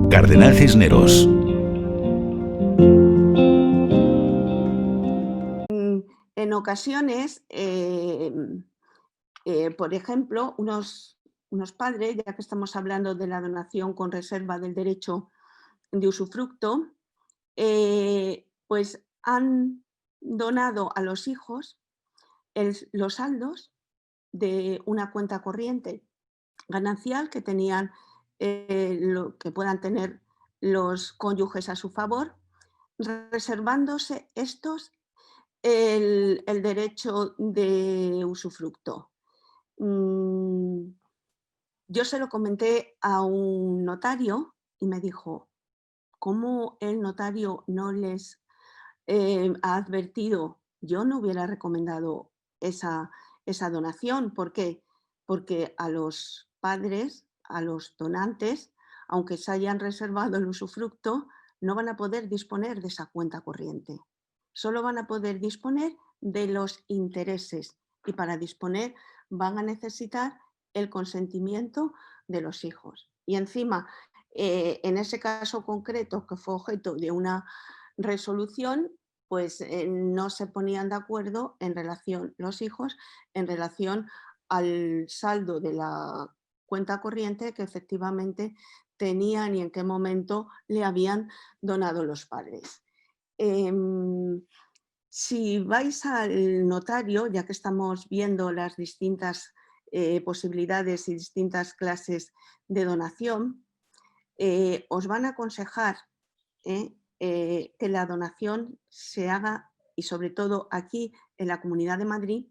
Cardenal Cisneros. En ocasiones, por ejemplo, unos padres, ya que estamos hablando de la donación con reserva del derecho de usufructo, pues han donado a los hijos los saldos de una cuenta corriente ganancial que tenían, lo que puedan tener los cónyuges a su favor, reservándose estos el derecho de usufructo. Yo se lo comenté a un notario y me dijo: ¿cómo el notario no les ha advertido? Yo no hubiera recomendado esa donación. ¿Por qué? Porque a los padres, a los donantes, aunque se hayan reservado el usufructo, no van a poder disponer de esa cuenta corriente. Solo van a poder disponer de los intereses, y para disponer van a necesitar el consentimiento de los hijos. Y encima, en ese caso concreto, que fue objeto de una resolución, pues no se ponían de acuerdo en relación, los hijos, en relación al saldo de la cuenta corriente que efectivamente tenían y en qué momento le habían donado los padres. Si vais al notario, ya que estamos viendo las distintas posibilidades y distintas clases de donación, os van a aconsejar que la donación se haga, y sobre todo aquí en la Comunidad de Madrid,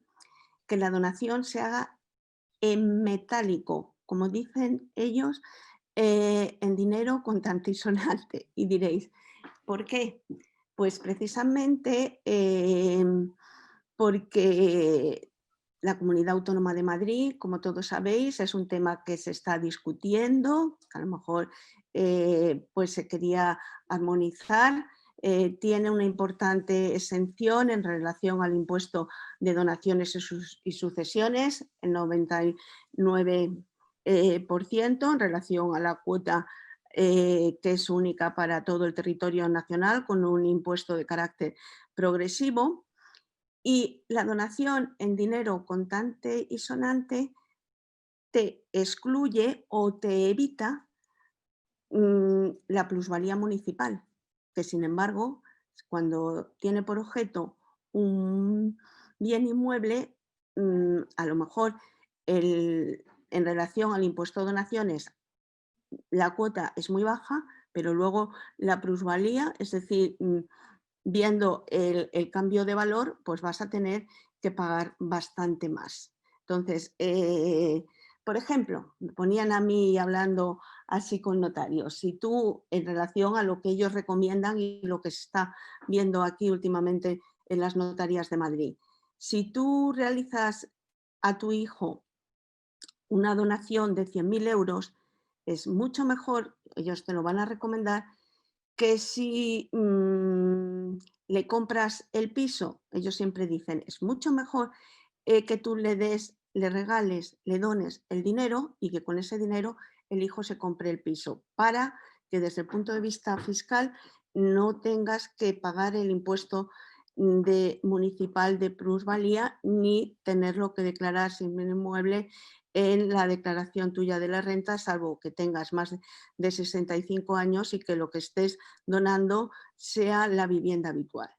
que la donación se haga en metálico, como dicen ellos, en dinero contante y sonante. Y diréis, ¿por qué? Pues precisamente porque la Comunidad Autónoma de Madrid, como todos sabéis, es un tema que se está discutiendo, a lo mejor pues se quería armonizar, tiene una importante exención en relación al impuesto de donaciones y sucesiones, el 99% en relación a la cuota que es única para todo el territorio nacional, con un impuesto de carácter progresivo. Y la donación en dinero contante y sonante te excluye o te evita la plusvalía municipal, que sin embargo, cuando tiene por objeto un bien inmueble, a lo mejor en relación al impuesto de donaciones la cuota es muy baja, pero luego la plusvalía, es decir, viendo el cambio de valor, pues vas a tener que pagar bastante más. Entonces, por ejemplo, me ponían a mí hablando así con notarios, si tú, en relación a lo que ellos recomiendan y lo que se está viendo aquí últimamente en las notarías de Madrid, si tú realizas a tu hijo una donación de 100.000 euros, es mucho mejor, ellos te lo van a recomendar, que si le compras el piso. Ellos siempre dicen, es mucho mejor que tú le regales, le dones el dinero y que con ese dinero el hijo se compre el piso, para que desde el punto de vista fiscal no tengas que pagar el impuesto municipal de plusvalía ni tenerlo que declarar sin bien inmueble en la declaración tuya de la renta, salvo que tengas más de 65 años y que lo que estés donando sea la vivienda habitual.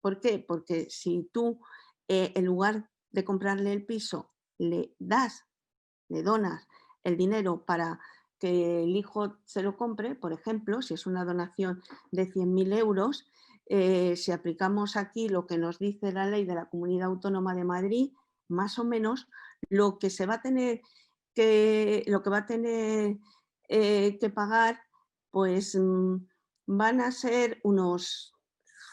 ¿Por qué? Porque si tú, en lugar de comprarle el piso, le donas el dinero para que el hijo se lo compre, por ejemplo, si es una donación de 100.000 euros, si aplicamos aquí lo que nos dice la ley de la Comunidad Autónoma de Madrid, más o menos lo que se va a tener que pagar, pues van a ser unos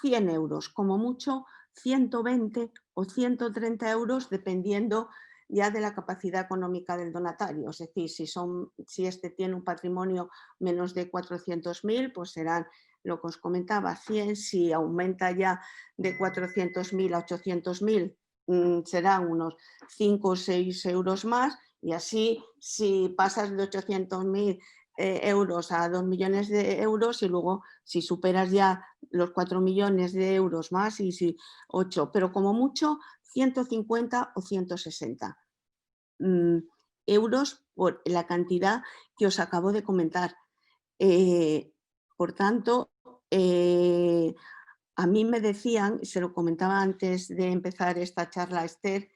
100 euros, como mucho 120 o 130 euros, dependiendo ya de la capacidad económica del donatario. Es decir, si este tiene un patrimonio menos de 400.000, pues serán lo que os comentaba, 100. Si aumenta ya de 400.000 a 800.000, serán unos 5 o 6 euros más, y así si pasas de 800.000 euros a 2 millones de euros y luego si superas ya los 4 millones de euros más y si 8, pero como mucho 150 o 160 euros por la cantidad que os acabo de comentar. Por tanto, a mí me decían, se lo comentaba antes de empezar esta charla a Esther,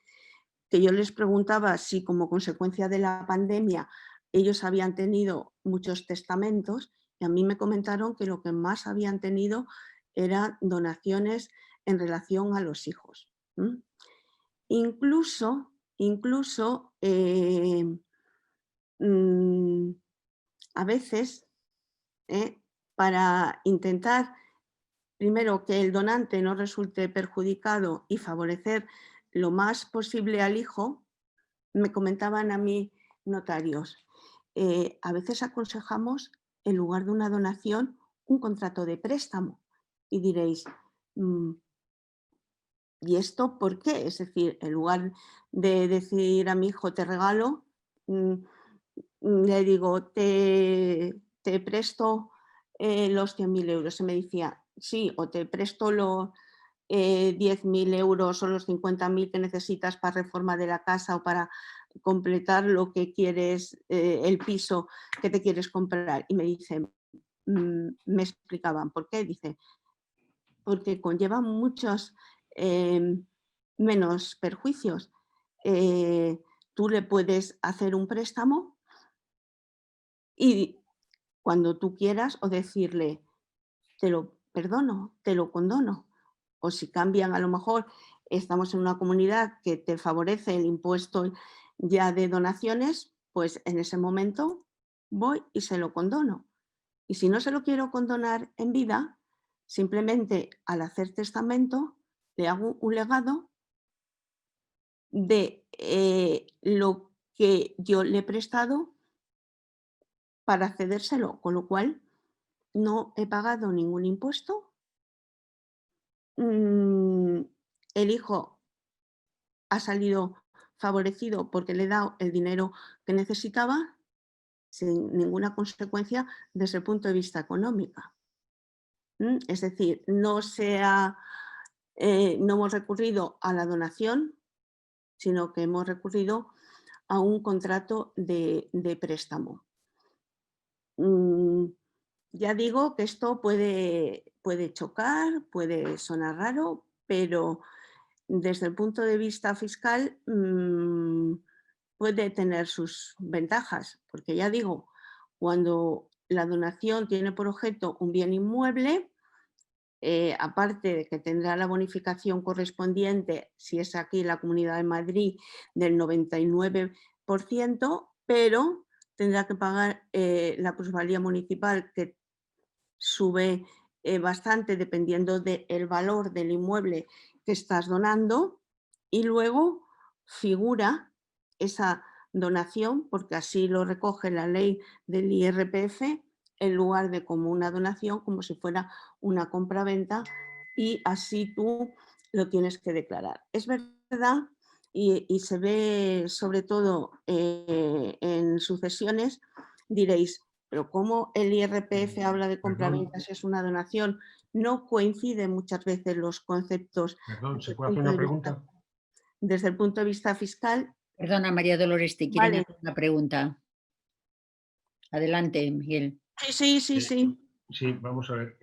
que yo les preguntaba si como consecuencia de la pandemia ellos habían tenido muchos testamentos y a mí me comentaron que lo que más habían tenido eran donaciones en relación a los hijos. Incluso a veces, para intentar primero que el donante no resulte perjudicado y favorecer lo más posible al hijo, me comentaban a mí notarios, a veces aconsejamos en lugar de una donación un contrato de préstamo y diréis, ¿y esto por qué? Es decir, en lugar de decir a mi hijo te regalo, le digo te presto los 100.000 euros. Y me decía, sí, o te presto los 10.000 euros o los 50.000 que necesitas para reforma de la casa o para completar lo que quieres, el piso que te quieres comprar. Y me dice, me explicaban por qué. Dice, porque conlleva muchos menos perjuicios. Tú le puedes hacer un préstamo y cuando tú quieras o decirle, te lo perdono, te lo condono. O si cambian, a lo mejor estamos en una comunidad que te favorece el impuesto ya de donaciones, pues en ese momento voy y se lo condono. Y si no se lo quiero condonar en vida, simplemente al hacer testamento le hago un legado de lo que yo le he prestado para cedérselo, con lo cual no he pagado ningún impuesto. El hijo ha salido favorecido porque le he dado el dinero que necesitaba sin ninguna consecuencia desde el punto de vista económico. Es decir, no hemos recurrido a la donación, sino que hemos recurrido a un contrato de préstamo. Ya digo que esto puede chocar, puede sonar raro, pero desde el punto de vista fiscal puede tener sus ventajas, porque ya digo, cuando la donación tiene por objeto un bien inmueble, aparte de que tendrá la bonificación correspondiente, si es aquí la Comunidad de Madrid, del 99%, pero tendrá que pagar la plusvalía municipal, que sube bastante dependiendo del valor del inmueble que estás donando, y luego figura esa donación, porque así lo recoge la ley del IRPF, en lugar de como una donación, como si fuera una compraventa, y así tú lo tienes que declarar. Es verdad, y se ve sobre todo en sucesiones, diréis, pero como el IRPF habla de compraventas, es una donación, no coinciden muchas veces los conceptos. Perdón, ¿se puede hacer una pregunta? Desde el punto de vista fiscal. Perdona, María Dolores, te quieren Vale. hacer una pregunta. Adelante, Miguel. Sí. Sí, vamos a ver.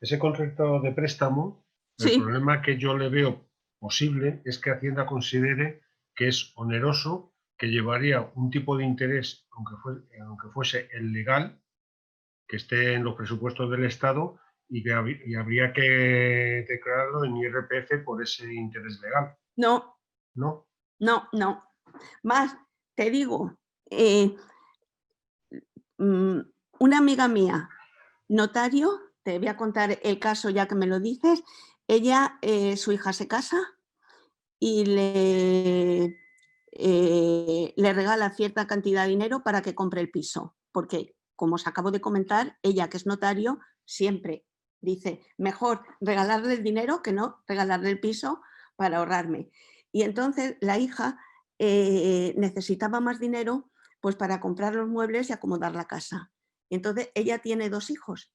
Ese contrato de préstamo, el Sí. problema que yo le veo posible es que Hacienda considere que es oneroso, que llevaría un tipo de interés, aunque fuese el legal, que esté en los presupuestos del Estado y que habría que declararlo en IRPF por ese interés legal. No. ¿No? No. Más, te digo, una amiga mía, notario, te voy a contar el caso ya que me lo dices, ella, su hija se casa y le regala cierta cantidad de dinero para que compre el piso, porque como os acabo de comentar, ella que es notario siempre dice, mejor regalarle el dinero que no regalarle el piso para ahorrarme. Y entonces la hija necesitaba más dinero pues para comprar los muebles y acomodar la casa. Y entonces ella tiene 2 hijos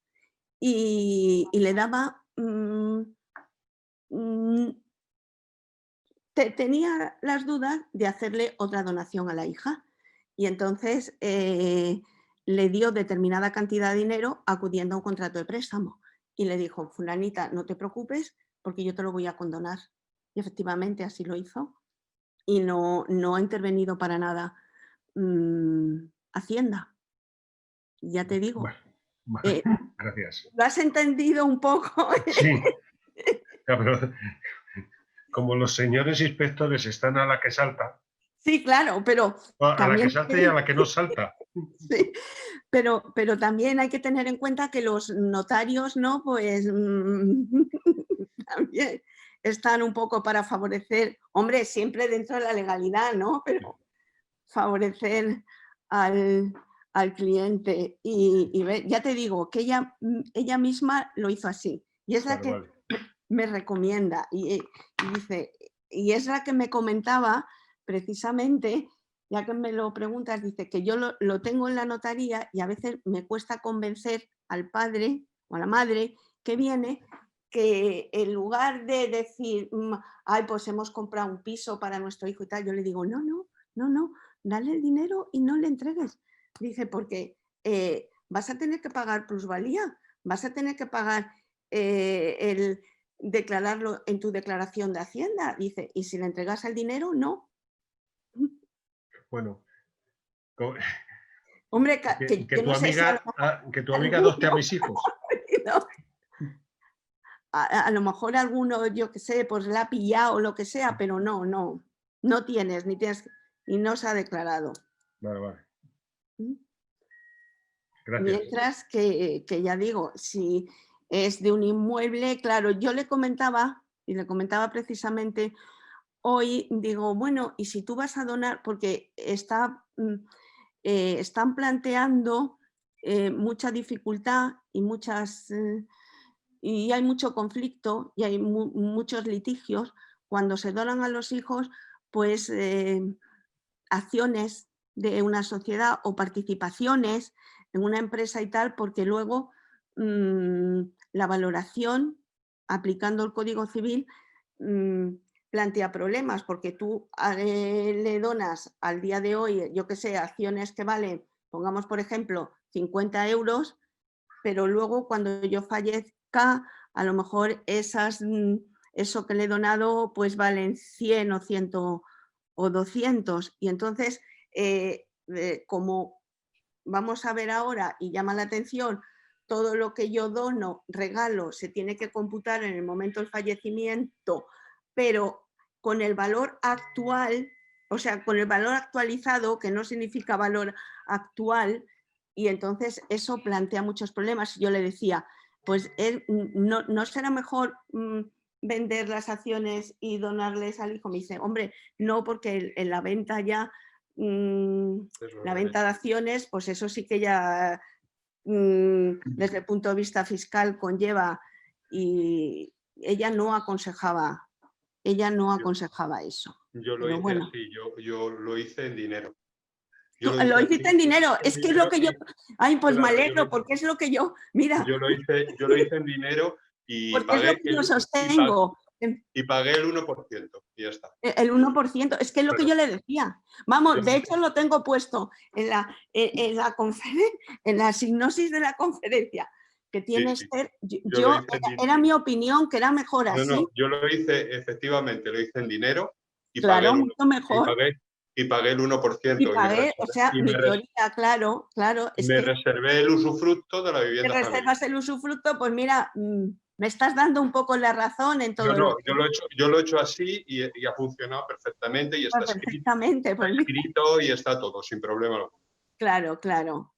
y le daba... tenía las dudas de hacerle otra donación a la hija y entonces le dio determinada cantidad de dinero acudiendo a un contrato de préstamo y le dijo, fulanita, no te preocupes porque yo te lo voy a condonar. Y efectivamente así lo hizo y no ha intervenido para nada Hacienda. Ya te digo. Bueno, gracias. ¿Lo has entendido un poco? Sí, pero como los señores inspectores están a la que salta, Sí, claro, pero a la que también... salta y a la que no salta. Sí, pero también hay que tener en cuenta que los notarios, ¿no? Pues también están un poco para favorecer, hombre, siempre dentro de la legalidad, ¿no? Pero favorecer al cliente. Y ya te digo que ella misma lo hizo así. Y es la que Vale. me recomienda. Y dice, y es la que me comentaba precisamente, ya que me lo preguntas, dice que yo lo tengo en la notaría y a veces me cuesta convencer al padre o a la madre que viene que en lugar de decir, ay, pues hemos comprado un piso para nuestro hijo y tal, yo le digo, no, dale el dinero y no le entregues. Dice, porque vas a tener que pagar plusvalía, vas a tener que pagar el declararlo en tu declaración de Hacienda. Dice, y si le entregas el dinero, no. Bueno, Hombre, que yo tu no sé si amiga, que tu amiga adopte a mis hijos. ¿no? A lo mejor alguno, yo que sé, pues la ha pillado o lo que sea, pero no tienes, ni no se ha declarado. Vale. Gracias. Mientras que ya digo, si es de un inmueble, claro, yo le comentaba, y le comentaba precisamente hoy, digo, bueno, y si tú vas a donar, porque están planteando mucha dificultad y hay mucho conflicto y hay muchos litigios cuando se donan a los hijos, pues acciones de una sociedad o participaciones en una empresa y tal, porque luego la valoración, aplicando el Código Civil, plantea problemas, porque tú le donas al día de hoy, yo que sé, acciones que valen, pongamos por ejemplo, 50 euros, pero luego cuando yo fallezca, a lo mejor eso que le he donado pues valen 100 o 100 o 200. Y entonces, como vamos a ver ahora y llama la atención, todo lo que yo dono, regalo, se tiene que computar en el momento del fallecimiento, pero con el valor actual, o sea, con el valor actualizado, que no significa valor actual, y entonces eso plantea muchos problemas. Yo le decía, pues no será mejor vender las acciones y donarles al hijo. Me dice, hombre, no, porque en la venta ya, la venta de acciones, pues eso sí que ya desde el punto de vista fiscal conlleva, y ella no aconsejaba eso. Yo lo pero hice bueno. así, yo lo hice en dinero. Lo hiciste en dinero, es que es lo que yo... Ay, pues claro, me alegro, porque es lo que yo... Mira, yo lo hice en dinero y porque es lo pagué que yo sostengo. y pagué el 1% y ya está. El 1%, es que es lo que yo le decía. Vamos, de hecho lo tengo puesto en la sinopsis de la conferencia, que tiene Sí. ser... Era mi opinión, que era mejor así. No, yo lo hice, efectivamente, lo hice en dinero y claro, pagué mucho mejor. Y pagué el 1%. Y pagué, o sea, mi teoría, claro. Es me que reservé el usufructo de la vivienda familiar. Te reservas el usufructo, pues mira, me estás dando un poco la razón en todo lo que... Yo lo he hecho así y ha funcionado perfectamente y está perfectamente, escrito y está todo, sin problema. Claro.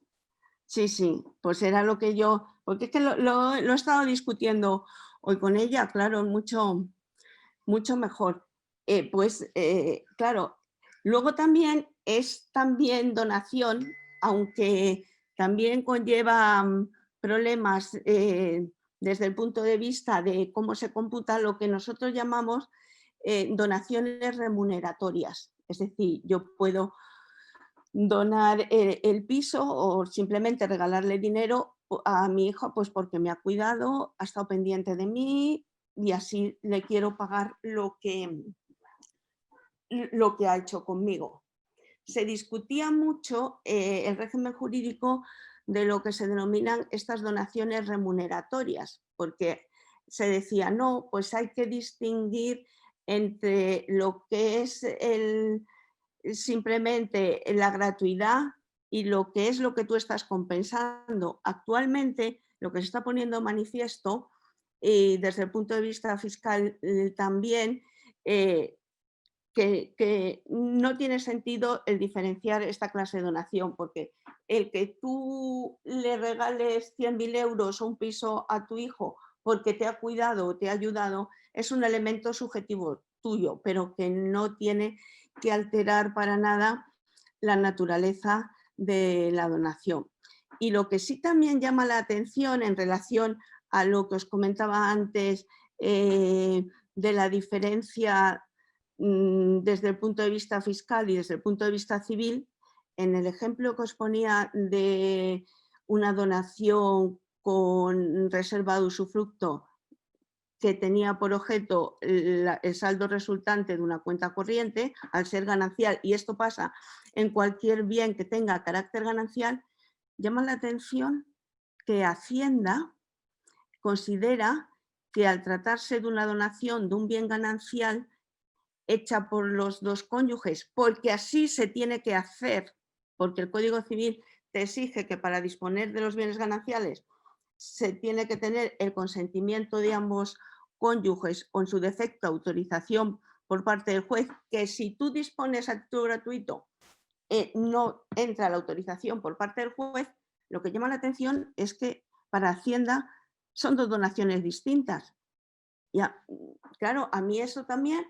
Sí, pues era lo que yo... Porque es que lo he estado discutiendo hoy con ella, claro, mucho mejor. Claro, luego también es donación, aunque también conlleva problemas desde el punto de vista de cómo se computa lo que nosotros llamamos donaciones remuneratorias. Es decir, yo puedo donar el piso o simplemente regalarle dinero a mi hijo, pues porque me ha cuidado, ha estado pendiente de mí y así le quiero pagar lo que ha hecho conmigo. Se discutía mucho el régimen jurídico de lo que se denominan estas donaciones remuneratorias, porque se decía, no, pues hay que distinguir entre lo que es simplemente la gratuidad y lo que es lo que tú estás compensando. Actualmente lo que se está poniendo de manifiesto, y desde el punto de vista fiscal también, que no tiene sentido el diferenciar esta clase de donación, porque el que tú le regales 100.000 euros o un piso a tu hijo porque te ha cuidado o te ha ayudado es un elemento subjetivo tuyo, pero que no tiene que alterar para nada la naturaleza de la donación. Y lo que sí también llama la atención en relación a lo que os comentaba antes de la diferencia desde el punto de vista fiscal y desde el punto de vista civil, en el ejemplo que os ponía de una donación con reserva de usufructo que tenía por objeto el saldo resultante de una cuenta corriente, al ser ganancial, y esto pasa en cualquier bien que tenga carácter ganancial, llama la atención que Hacienda considera que al tratarse de una donación de un bien ganancial hecha por los dos cónyuges, porque así se tiene que hacer, porque el Código Civil te exige que para disponer de los bienes gananciales se tiene que tener el consentimiento de ambos cónyuges o en su defecto autorización por parte del juez, que si tú dispones a título gratuito no entra la autorización por parte del juez. Lo que llama la atención es que para Hacienda son dos donaciones distintas. Ya, claro, a mí eso también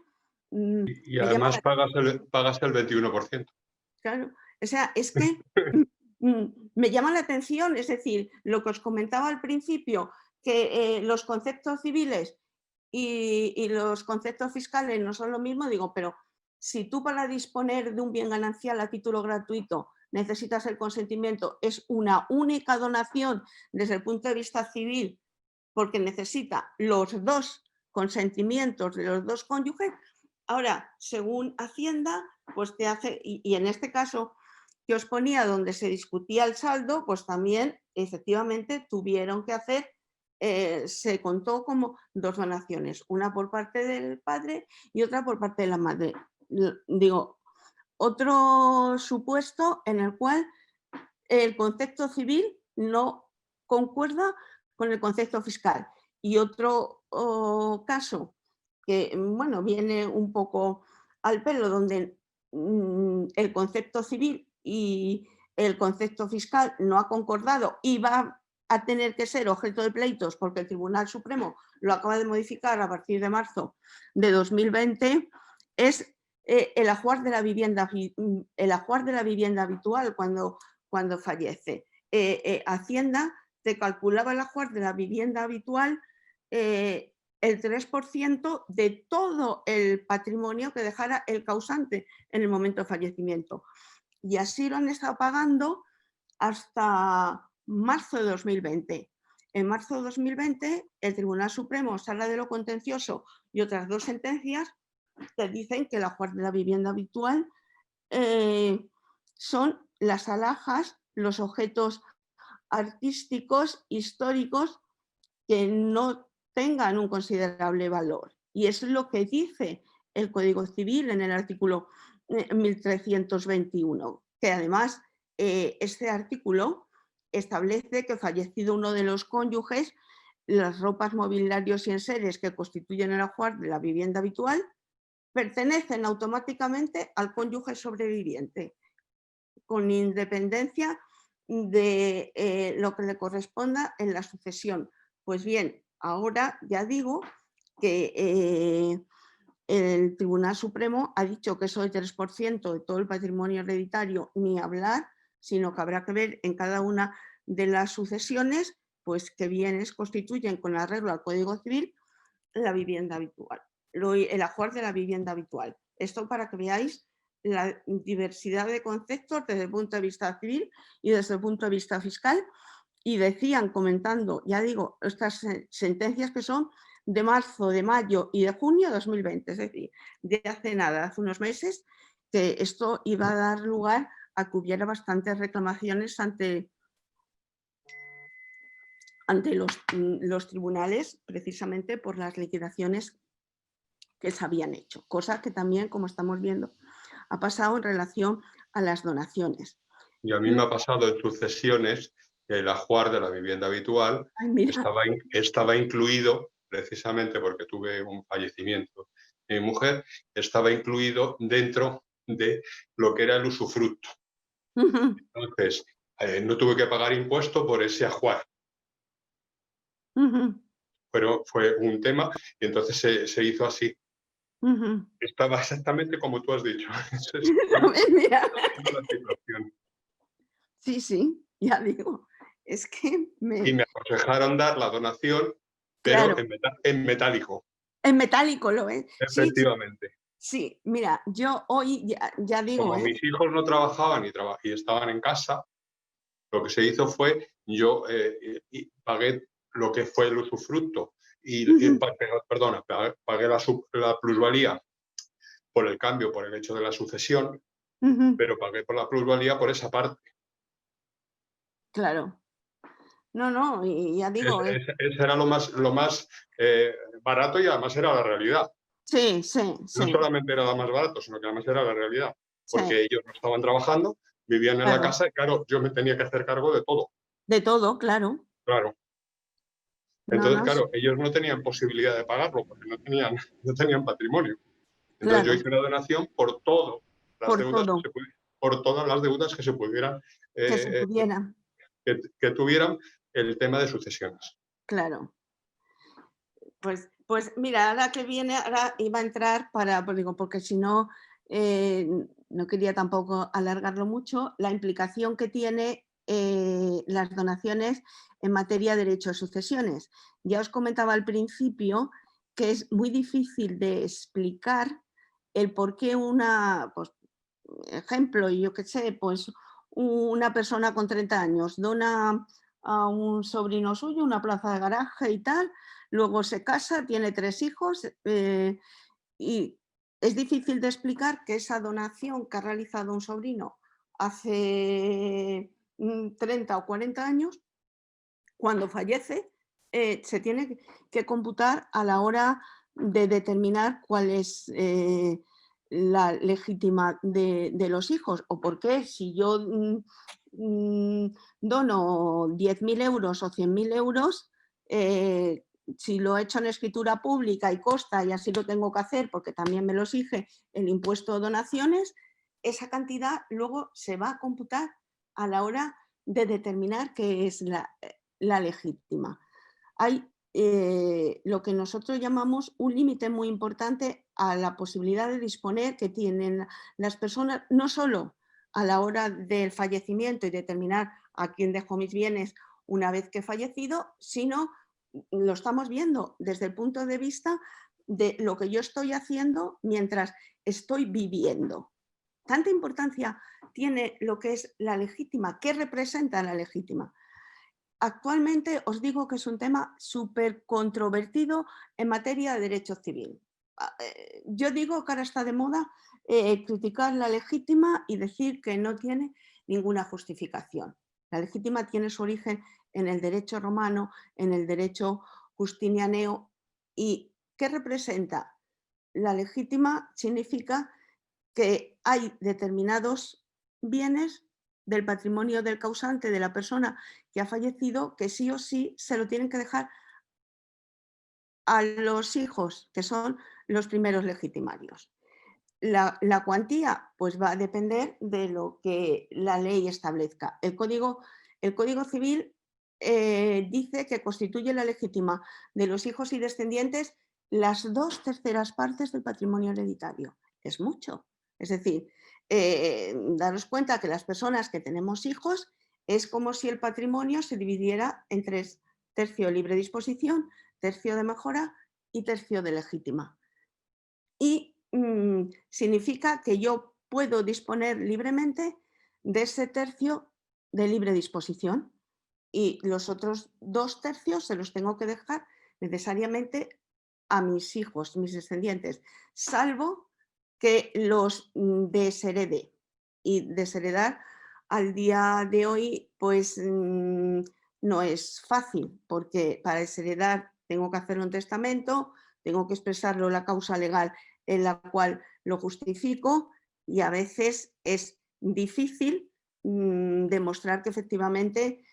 Y además pagas el 21%. Claro, o sea, es que me llama la atención, es decir, lo que os comentaba al principio, que los conceptos civiles y los conceptos fiscales no son lo mismo, digo, pero si tú para disponer de un bien ganancial a título gratuito necesitas el consentimiento, es una única donación desde el punto de vista civil, porque necesita los dos consentimientos de los dos cónyuges. Ahora, según Hacienda, pues te hace, y en este caso que os ponía donde se discutía el saldo, pues también efectivamente tuvieron que hacer, se contó como dos donaciones, una por parte del padre y otra por parte de la madre. Digo, otro supuesto en el cual el concepto civil no concuerda con el concepto fiscal. Y otro caso que, bueno, viene un poco al pelo, donde el concepto civil y el concepto fiscal no ha concordado y va a tener que ser objeto de pleitos porque el Tribunal Supremo lo acaba de modificar a partir de marzo de 2020, es el ajuar de la vivienda habitual cuando fallece. Hacienda te calculaba el ajuar de la vivienda habitual el 3% de todo el patrimonio que dejara el causante en el momento de fallecimiento. Y así lo han estado pagando hasta marzo de 2020. En marzo de 2020, el Tribunal Supremo, Sala de lo Contencioso y otras dos sentencias te dicen que el ajuar de la vivienda habitual son las alhajas, los objetos artísticos, históricos, que no tengan un considerable valor. Y es lo que dice el Código Civil en el artículo 1321, que además este artículo establece que fallecido uno de los cónyuges, las ropas, mobiliarios y enseres que constituyen el ajuar de la vivienda habitual pertenecen automáticamente al cónyuge sobreviviente, con independencia de lo que le corresponda en la sucesión. Pues bien, ahora ya digo que el Tribunal Supremo ha dicho que eso del 3% de todo el patrimonio hereditario ni hablar, sino que habrá que ver en cada una de las sucesiones pues qué bienes constituyen con arreglo al Código Civil la vivienda habitual, el ajuar de la vivienda habitual. Esto para que veáis la diversidad de conceptos desde el punto de vista civil y desde el punto de vista fiscal, y decían, comentando, ya digo, estas sentencias que son de marzo, de mayo y de junio de 2020, es decir, de hace nada, hace unos meses, que esto iba a dar lugar a que hubiera bastantes reclamaciones ante los tribunales, precisamente por las liquidaciones que se habían hecho, cosa que también, como estamos viendo, ha pasado en relación a las donaciones. Y a mí me ha pasado en sucesiones que el ajuar de la vivienda habitual Ay, mira. estaba incluido, precisamente porque tuve un fallecimiento de mi mujer, estaba incluido dentro de lo que era el usufructo. Ujú, Entonces, no tuve que pagar impuesto por ese ajuar, ujú, pero fue un tema y entonces se hizo así. ujú. Estaba exactamente como tú has dicho. Es exactamente Mira. la situación. Sí, sí, ya digo, es que Y me aconsejaron dar la donación, pero claro, en metálico, en metálico lo es. Sí, sí, efectivamente. sí, mira, yo hoy ya digo, Como mis hijos no trabajaban y estaban en casa, lo que se hizo fue, yo pagué lo que fue el usufructo, Ujú, perdona, pagué la plusvalía por el cambio, por el hecho de la sucesión, ujú, pero pagué por la plusvalía por esa parte. claro. No, no, y ya digo, Ese era lo más barato y además era la realidad. sí, sí, No sí, solamente era la más barato, sino que además era la realidad, sí, porque ellos no estaban trabajando, vivían en la claro, casa y claro, yo me tenía que hacer cargo de todo, de todo, claro. claro. No, Entonces, no, sí, claro, ellos no tenían posibilidad de pagarlo porque no tenían patrimonio. Entonces yo claro, hice una donación por todas las por deudas que todo, se por todas las deudas que se pudieran que se pudiera, que tuvieran el tema de sucesiones. claro. Pues mira, ahora que viene, ahora iba a entrar pues digo, porque si no, no quería tampoco alargarlo mucho, la implicación que tiene las donaciones en materia de derecho de sucesiones. Ya os comentaba al principio que es muy difícil de explicar el por qué pues, ejemplo, yo qué sé, pues una persona con 30 años dona a un sobrino suyo una plaza de garaje y tal, luego se casa, tiene 3 hijos y es difícil de explicar que esa donación que ha realizado un sobrino hace 30 o 40 años, cuando fallece, se tiene que computar a la hora de determinar cuál es la legítima de los hijos, o por qué si yo dono 10.000 euros o 100.000 euros, si lo he hecho en escritura pública y consta, y así lo tengo que hacer porque también me lo exige el impuesto de donaciones, esa cantidad luego se va a computar a la hora de determinar qué es la legítima. Hay lo que nosotros llamamos un límite muy importante a la posibilidad de disponer que tienen las personas, no solo a la hora del fallecimiento y determinar a quién dejo mis bienes una vez que he fallecido, sino lo estamos viendo desde el punto de vista de lo que yo estoy haciendo mientras estoy viviendo. Tanta importancia tiene lo que es la legítima, qué representa la legítima. Actualmente os digo que es un tema súper controvertido en materia de derecho civil. Yo digo que ahora está de moda criticar la legítima y decir que no tiene ninguna justificación. La legítima tiene su origen en el derecho romano, en el derecho justinianeo. ¿Y qué representa? La legítima significa que hay determinados bienes del patrimonio del causante, de la persona que ha fallecido, que sí o sí se lo tienen que dejar a los hijos, que son los primeros legitimarios. La cuantía pues va a depender de lo que la ley establezca. El Código Civil dice que constituye la legítima de los hijos y descendientes las 2/3 partes del patrimonio hereditario. Es mucho. Es decir, daros cuenta que las personas que tenemos hijos es como si el patrimonio se dividiera en 3: tercio libre disposición, tercio de mejora y tercio de legítima. Y significa que yo puedo disponer libremente de ese tercio de libre disposición y los otros 2 tercios se los tengo que dejar necesariamente a mis hijos, mis descendientes, salvo que los desherede. Y desheredar al día de hoy pues no es fácil, porque para desheredar tengo que hacerlo en testamento, tengo que expresarlo la causa legal en la cual lo justifico y a veces es difícil demostrar que efectivamente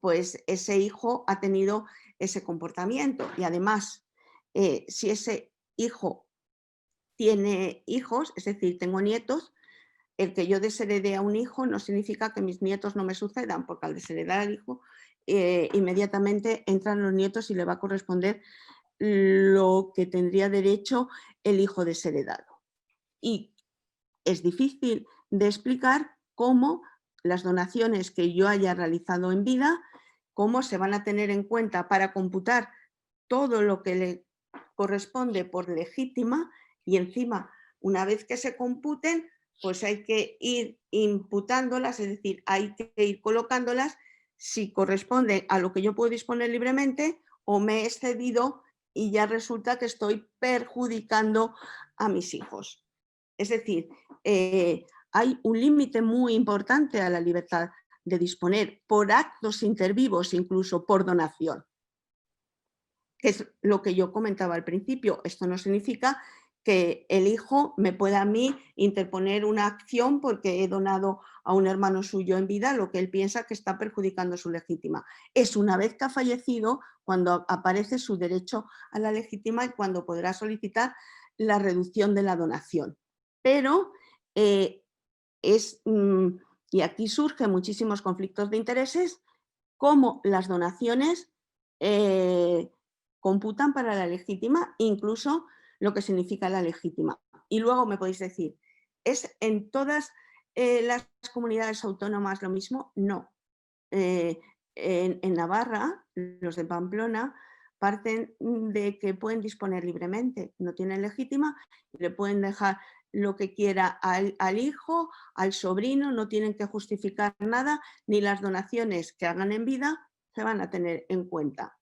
pues ese hijo ha tenido ese comportamiento. Y además, si ese hijo tiene hijos, es decir, tengo nietos, el que yo desherede a un hijo no significa que mis nietos no me sucedan, porque al desheredar al hijo, inmediatamente entran los nietos y le va a corresponder lo que tendría derecho el hijo desheredado. Y es difícil de explicar cómo las donaciones que yo haya realizado en vida, cómo se van a tener en cuenta para computar todo lo que le corresponde por legítima y encima, una vez que se computen, pues hay que ir imputándolas, es decir, hay que ir colocándolas si corresponde a lo que yo puedo disponer libremente o me he excedido y ya resulta que estoy perjudicando a mis hijos. Es decir, hay un límite muy importante a la libertad de disponer por actos intervivos, incluso por donación, que es lo que yo comentaba al principio. Esto no significa que el hijo me pueda a mí interponer una acción porque he donado a un hermano suyo en vida lo que él piensa que está perjudicando su legítima. Es una vez que ha fallecido cuando aparece su derecho a la legítima y cuando podrá solicitar la reducción de la donación. Pero y aquí surgen muchísimos conflictos de intereses, cómo las donaciones computan para la legítima, incluso lo que significa la legítima. Y luego me podéis decir, ¿es en todas las comunidades autónomas lo mismo? No. En Navarra, los de Pamplona parten de que pueden disponer libremente, no tienen legítima y le pueden dejar lo que quiera al hijo, al sobrino, no tienen que justificar nada, ni las donaciones que hagan en vida se van a tener en cuenta.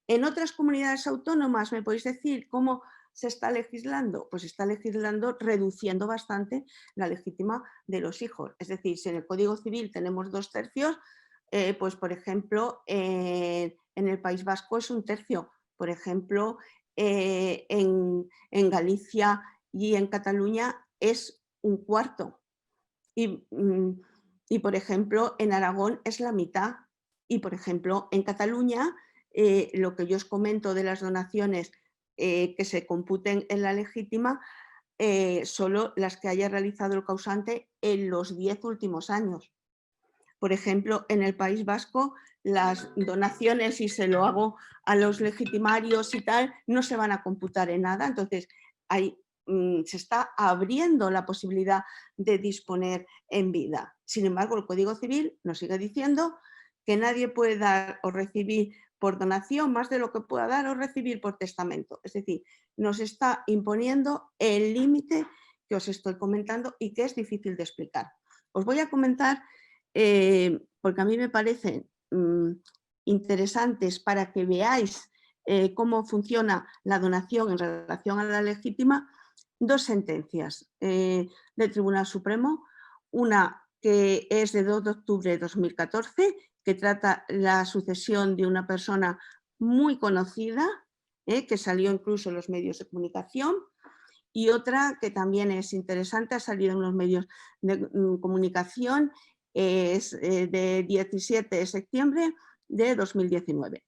En otras comunidades autónomas, ¿me podéis decir cómo se está legislando? Pues se está legislando reduciendo bastante la legítima de los hijos. Es decir, si en el Código Civil tenemos 2 tercios, pues por ejemplo, en el País Vasco es 1/3. Por ejemplo, en Galicia y en Cataluña es 1/4. Y por ejemplo, en Aragón es la mitad. Y por ejemplo, en Cataluña, lo que yo os comento de las donaciones que se computen en la legítima, solo las que haya realizado el causante en los 10 últimos años. Por ejemplo, en el País Vasco, las donaciones, si se lo hago a los legitimarios y tal, no se van a computar en nada. Entonces, se está abriendo la posibilidad de disponer en vida. Sin embargo, el Código Civil nos sigue diciendo que nadie puede dar o recibir por donación más de lo que pueda dar o recibir por testamento. Es decir, nos está imponiendo el límite que os estoy comentando y que es difícil de explicar. Os voy a comentar, porque a mí me parecen interesantes para que veáis cómo funciona la donación en relación a la legítima, 2 sentencias del Tribunal Supremo, una que es de 2 de octubre de 2014, que trata la sucesión de una persona muy conocida, que salió incluso en los medios de comunicación, y otra que también es interesante, ha salido en los medios de comunicación, es de 17 de septiembre de 2019.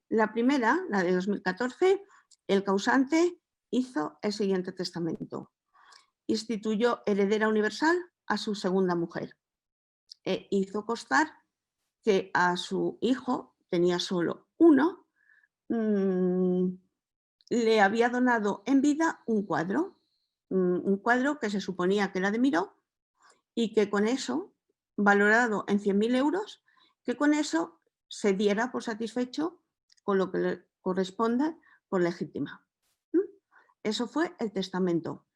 La primera, la de 2014, el causante hizo el siguiente testamento. Instituyó heredera universal a su segunda mujer. Hizo constar que a su hijo, tenía solo uno, le había donado en vida un cuadro que se suponía que era de Miró y que con eso, valorado en 100.000 euros, que con eso se diera por satisfecho con lo que le corresponda por legítima. Eso fue el testamento.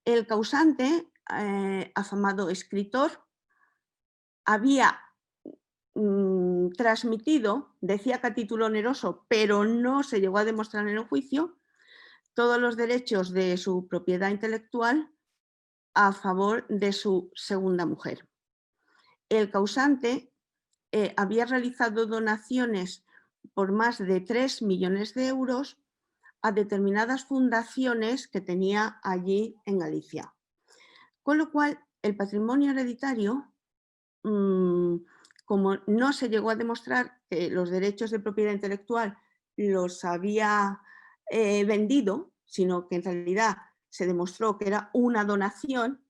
El causante, afamado escritor, había transmitido, decía que a título oneroso, pero no se llegó a demostrar en el juicio, todos los derechos de su propiedad intelectual a favor de su segunda mujer. El causante había realizado donaciones por más de 3 millones de euros a determinadas fundaciones que tenía allí en Galicia. Con lo cual, el patrimonio hereditario, como no se llegó a demostrar que los derechos de propiedad intelectual los había vendido, sino que en realidad se demostró que era una donación,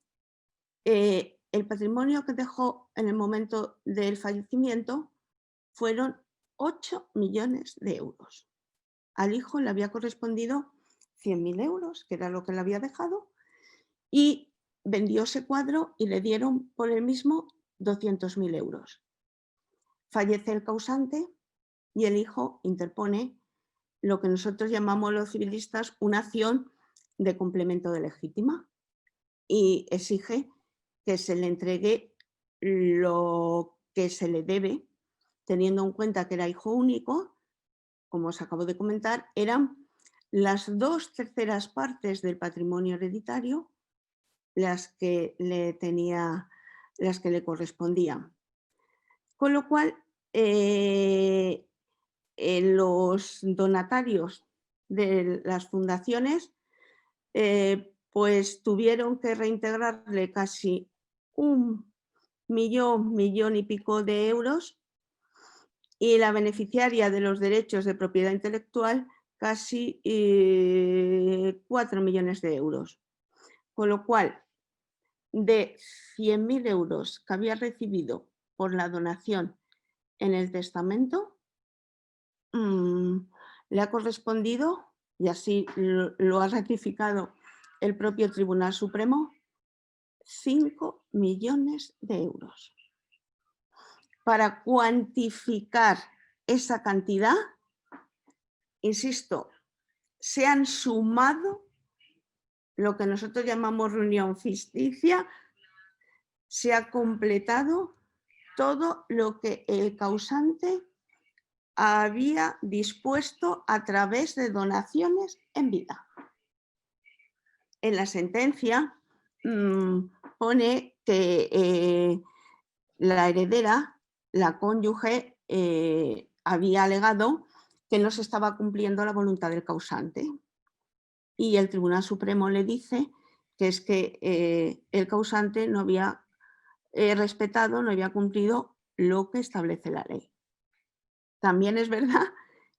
el patrimonio que dejó en el momento del fallecimiento fueron 8 millones de euros. Al hijo le había correspondido 100.000 euros, que era lo que le había dejado, y vendió ese cuadro y le dieron por el mismo 200.000 euros. Fallece el causante y el hijo interpone lo que nosotros llamamos los civilistas una acción de complemento de legítima y exige que se le entregue lo que se le debe, teniendo en cuenta que era hijo único, como os acabo de comentar, eran las 2/3 partes del patrimonio hereditario las que le correspondían. Con lo cual, los donatarios de las fundaciones pues tuvieron que reintegrarle casi 1 millón y pico de euros, y la beneficiaria de los derechos de propiedad intelectual casi 4 millones de euros. Con lo cual, de 100.000 euros que había recibido por la donación en el testamento, le ha correspondido, y así lo ha ratificado el propio Tribunal Supremo, 5 millones de euros. Para cuantificar esa cantidad, insisto, se han sumado lo que nosotros llamamos reunión ficticia, se ha completado todo lo que el causante había dispuesto a través de donaciones en vida. En la sentencia pone que la heredera, la cónyuge, había alegado que no se estaba cumpliendo la voluntad del causante. Y el Tribunal Supremo le dice que es que el causante no había respetado, no había cumplido lo que establece la ley. También es verdad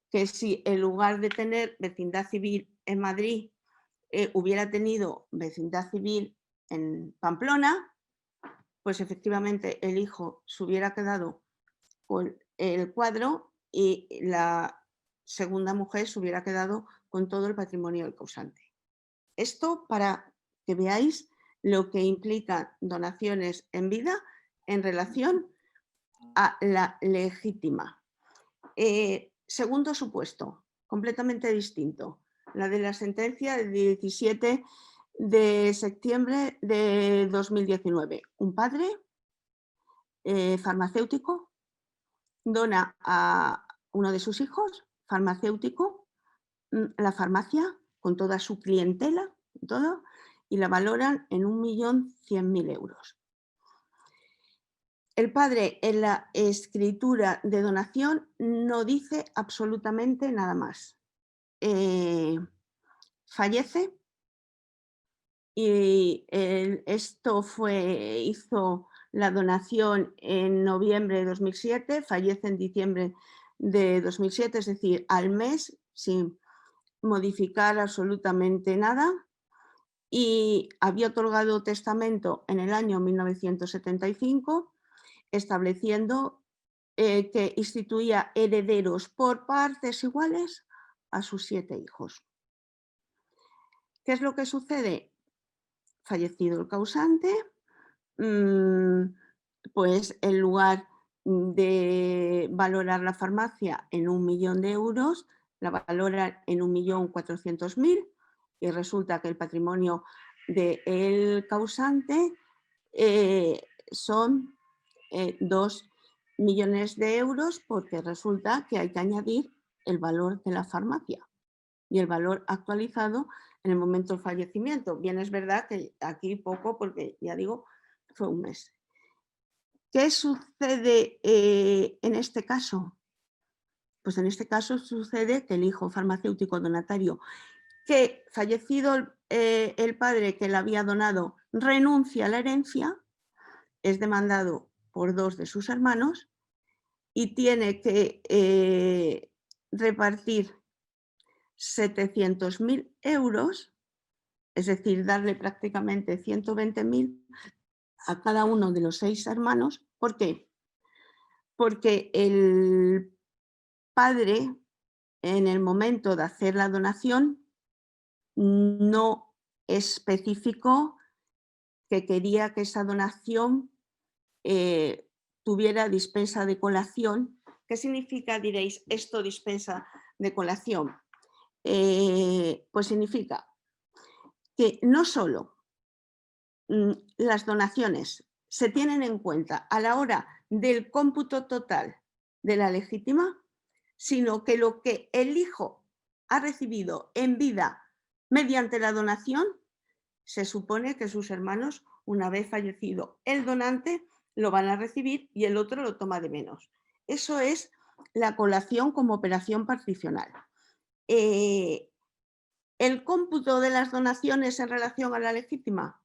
que si en lugar de tener vecindad civil en Madrid hubiera tenido vecindad civil en Pamplona, pues efectivamente el hijo se hubiera quedado con el cuadro y la segunda mujer se hubiera quedado con todo el patrimonio del causante. Esto para que veáis lo que implican donaciones en vida en relación a la legítima. Segundo supuesto, completamente distinto, la de la sentencia del 17 de septiembre de 2019. Un padre farmacéutico dona a uno de sus hijos, farmacéutico, la farmacia con toda su clientela, todo, y la valoran en 1.100.000 euros. El padre en la escritura de donación no dice absolutamente nada más. Fallece y hizo la donación en noviembre de 2007, fallece en diciembre de 2007, es decir, al mes, sin modificar absolutamente nada, y había otorgado testamento en el año 1975, estableciendo que instituía herederos por partes iguales a sus 7 hijos. ¿Qué es lo que sucede? Fallecido el causante, pues en lugar de valorar la farmacia en 1 millón de euros, la valoran en 1.400.000 y resulta que el patrimonio del causante son 2 millones de euros, porque resulta que hay que añadir el valor de la farmacia y el valor actualizado en el momento del fallecimiento. Bien, es verdad que aquí poco, porque ya digo, fue un mes. ¿Qué sucede en este caso? Pues en este caso sucede que el hijo farmacéutico donatario, que fallecido el padre que le había donado, renuncia a la herencia, es demandado por 2 de sus hermanos y tiene que repartir 700.000 euros, es decir, darle prácticamente 120.000 a cada uno de los 6 hermanos. ¿Por qué? Porque el padre, en el momento de hacer la donación, no especificó que quería que esa donación tuviera dispensa de colación. ¿Qué significa, diréis, esto dispensa de colación? Pues significa que no solo las donaciones se tienen en cuenta a la hora del cómputo total de la legítima, sino que lo que el hijo ha recibido en vida mediante la donación, se supone que sus hermanos, una vez fallecido el donante, lo van a recibir y el otro lo toma de menos. Eso es la colación como operación particional. El cómputo de las donaciones en relación a la legítima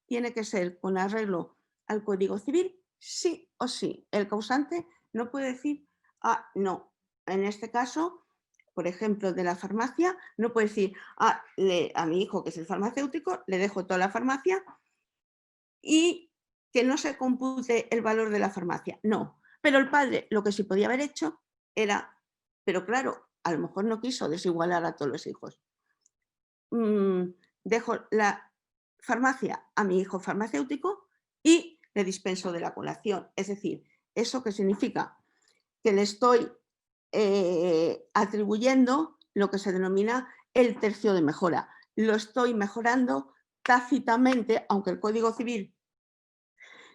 tiene que ser con arreglo al Código Civil, sí o sí. El causante no puede decir, no, en este caso, por ejemplo, de la farmacia, no puede decir, a mi hijo, que es el farmacéutico, le dejo toda la farmacia y que no se compute el valor de la farmacia. No, pero el padre lo que sí podía haber hecho era, pero claro, a lo mejor no quiso desigualar a todos los hijos. Dejo la farmacia a mi hijo farmacéutico y le dispenso de la colación. Es decir, ¿eso qué significa? Que le estoy atribuyendo lo que se denomina el tercio de mejora. Lo estoy mejorando tácitamente, aunque el Código Civil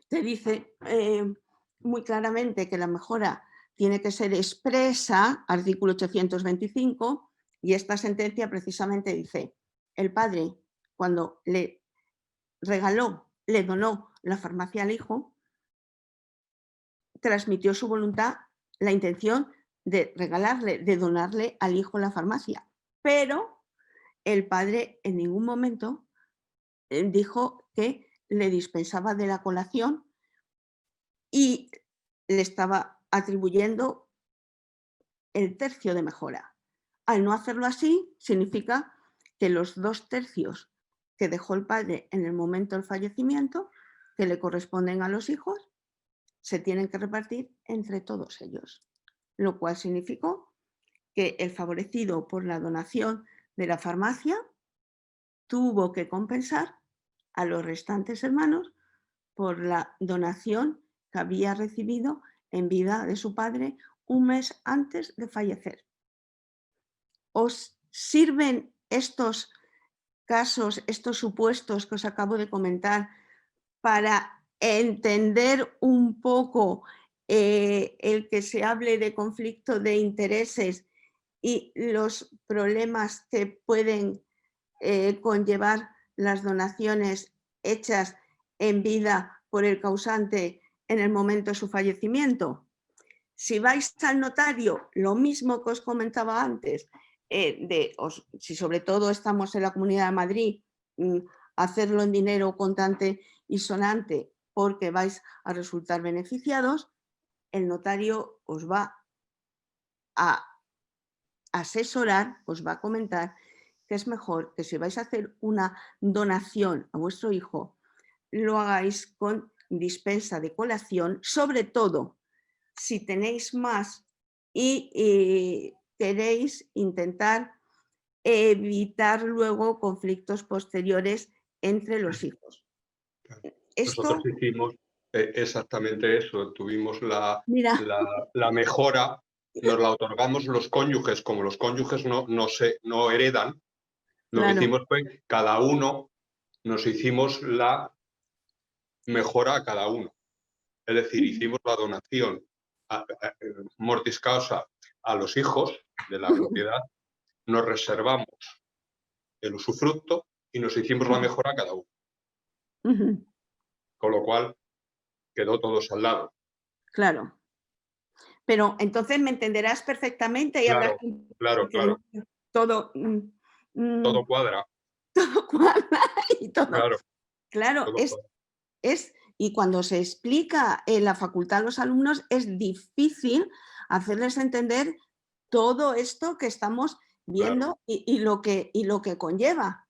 te dice muy claramente que la mejora tiene que ser expresa, artículo 825, y esta sentencia precisamente dice, el padre, cuando le donó la farmacia al hijo, transmitió su voluntad, la intención de regalarle, de donarle al hijo la farmacia, pero el padre en ningún momento dijo que le dispensaba de la colación y le estaba atribuyendo el tercio de mejora. Al no hacerlo así, significa que los 2 tercios que dejó el padre en el momento del fallecimiento, que le corresponden a los hijos, se tienen que repartir entre todos ellos, lo cual significó que el favorecido por la donación de la farmacia tuvo que compensar a los restantes hermanos por la donación que había recibido en vida de su padre un mes antes de fallecer. ¿Os sirven estos casos, estos supuestos que os acabo de comentar, para entender un poco el que se hable de conflicto de intereses y los problemas que pueden conllevar las donaciones hechas en vida por el causante en el momento de su fallecimiento? Si vais al notario, lo mismo que os comentaba antes, si sobre todo estamos en la Comunidad de Madrid, hacerlo en dinero contante y sonante porque vais a resultar beneficiados, el notario os va a asesorar, os va a comentar que es mejor que si vais a hacer una donación a vuestro hijo, lo hagáis con dispensa de colación, sobre todo si tenéis más y queréis intentar evitar luego conflictos posteriores entre los hijos. Nosotros hicimos exactamente eso, tuvimos la mejora, nos la otorgamos los cónyuges, como los cónyuges no heredan, lo que hicimos fue cada uno nos hicimos la mejora a cada uno. Es decir, hicimos la donación mortis causa a los hijos de la propiedad, nos reservamos el usufructo y nos hicimos la mejora a cada uno. Con lo cual quedó todo saldado. Claro. Pero entonces me entenderás perfectamente y Claro, hablas claro. todo, Todo cuadra. todo cuadra y todo. Claro, todo y cuando se explica en la facultad a los alumnos es difícil hacerles entender todo esto que estamos viendo y lo que conlleva.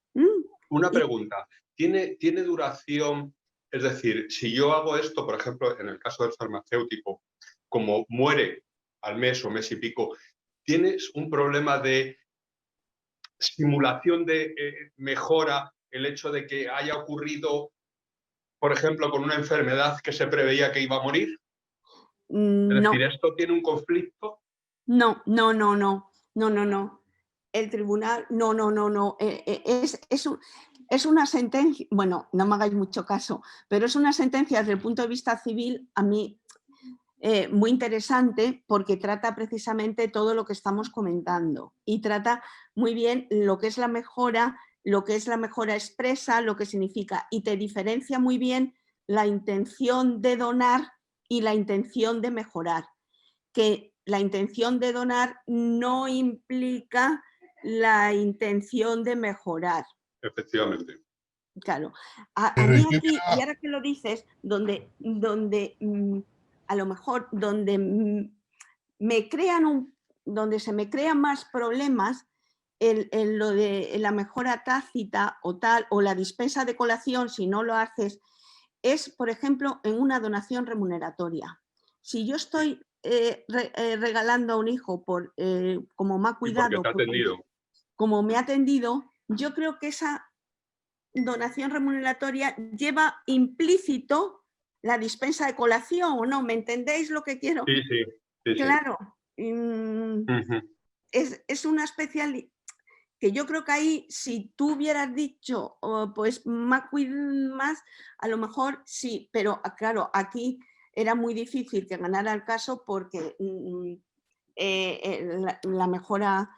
Una pregunta, ¿tiene duración? Es decir, si yo hago esto, por ejemplo, en el caso del farmacéutico, como muere al mes o mes y pico, ¿tienes un problema de simulación de mejora el hecho de que haya ocurrido, por ejemplo, con una enfermedad que se preveía que iba a morir? Es decir, ¿esto tiene un conflicto? No. El tribunal, no. Es una sentencia, bueno, no me hagáis mucho caso, pero es una sentencia desde el punto de vista civil a mí muy interesante porque trata precisamente todo lo que estamos comentando y trata muy bien lo que es la mejora expresa, lo que significa, y te diferencia muy bien la intención de donar y la intención de mejorar, que la intención de donar no implica la intención de mejorar. Efectivamente. Claro. A mí aquí, y ahora que lo dices, donde a lo mejor donde donde se me crean más problemas en lo de la mejora tácita o tal, o la dispensa de colación, si no lo haces, es, por ejemplo, en una donación remuneratoria. Si yo estoy regalando a un hijo como me ha cuidado, como me ha atendido, yo creo que esa donación remuneratoria lleva implícito la dispensa de colación, ¿o no? ¿Me entendéis lo que quiero? Sí. Claro. Es una especial que yo creo que ahí, si tú hubieras dicho, pues más, a lo mejor sí, pero claro, aquí era muy difícil que ganara el caso porque la mejora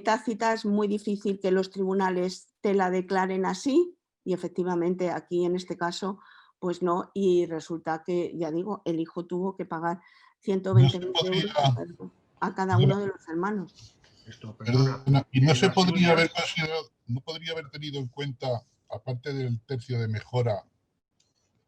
tácita es muy difícil que los tribunales te la declaren así y efectivamente aquí en este caso pues no, y resulta que, ya digo, el hijo tuvo que pagar 120.000 euros a cada uno de los hermanos. Y no se podría haber considerado, no podría haber tenido en cuenta, aparte del tercio de mejora,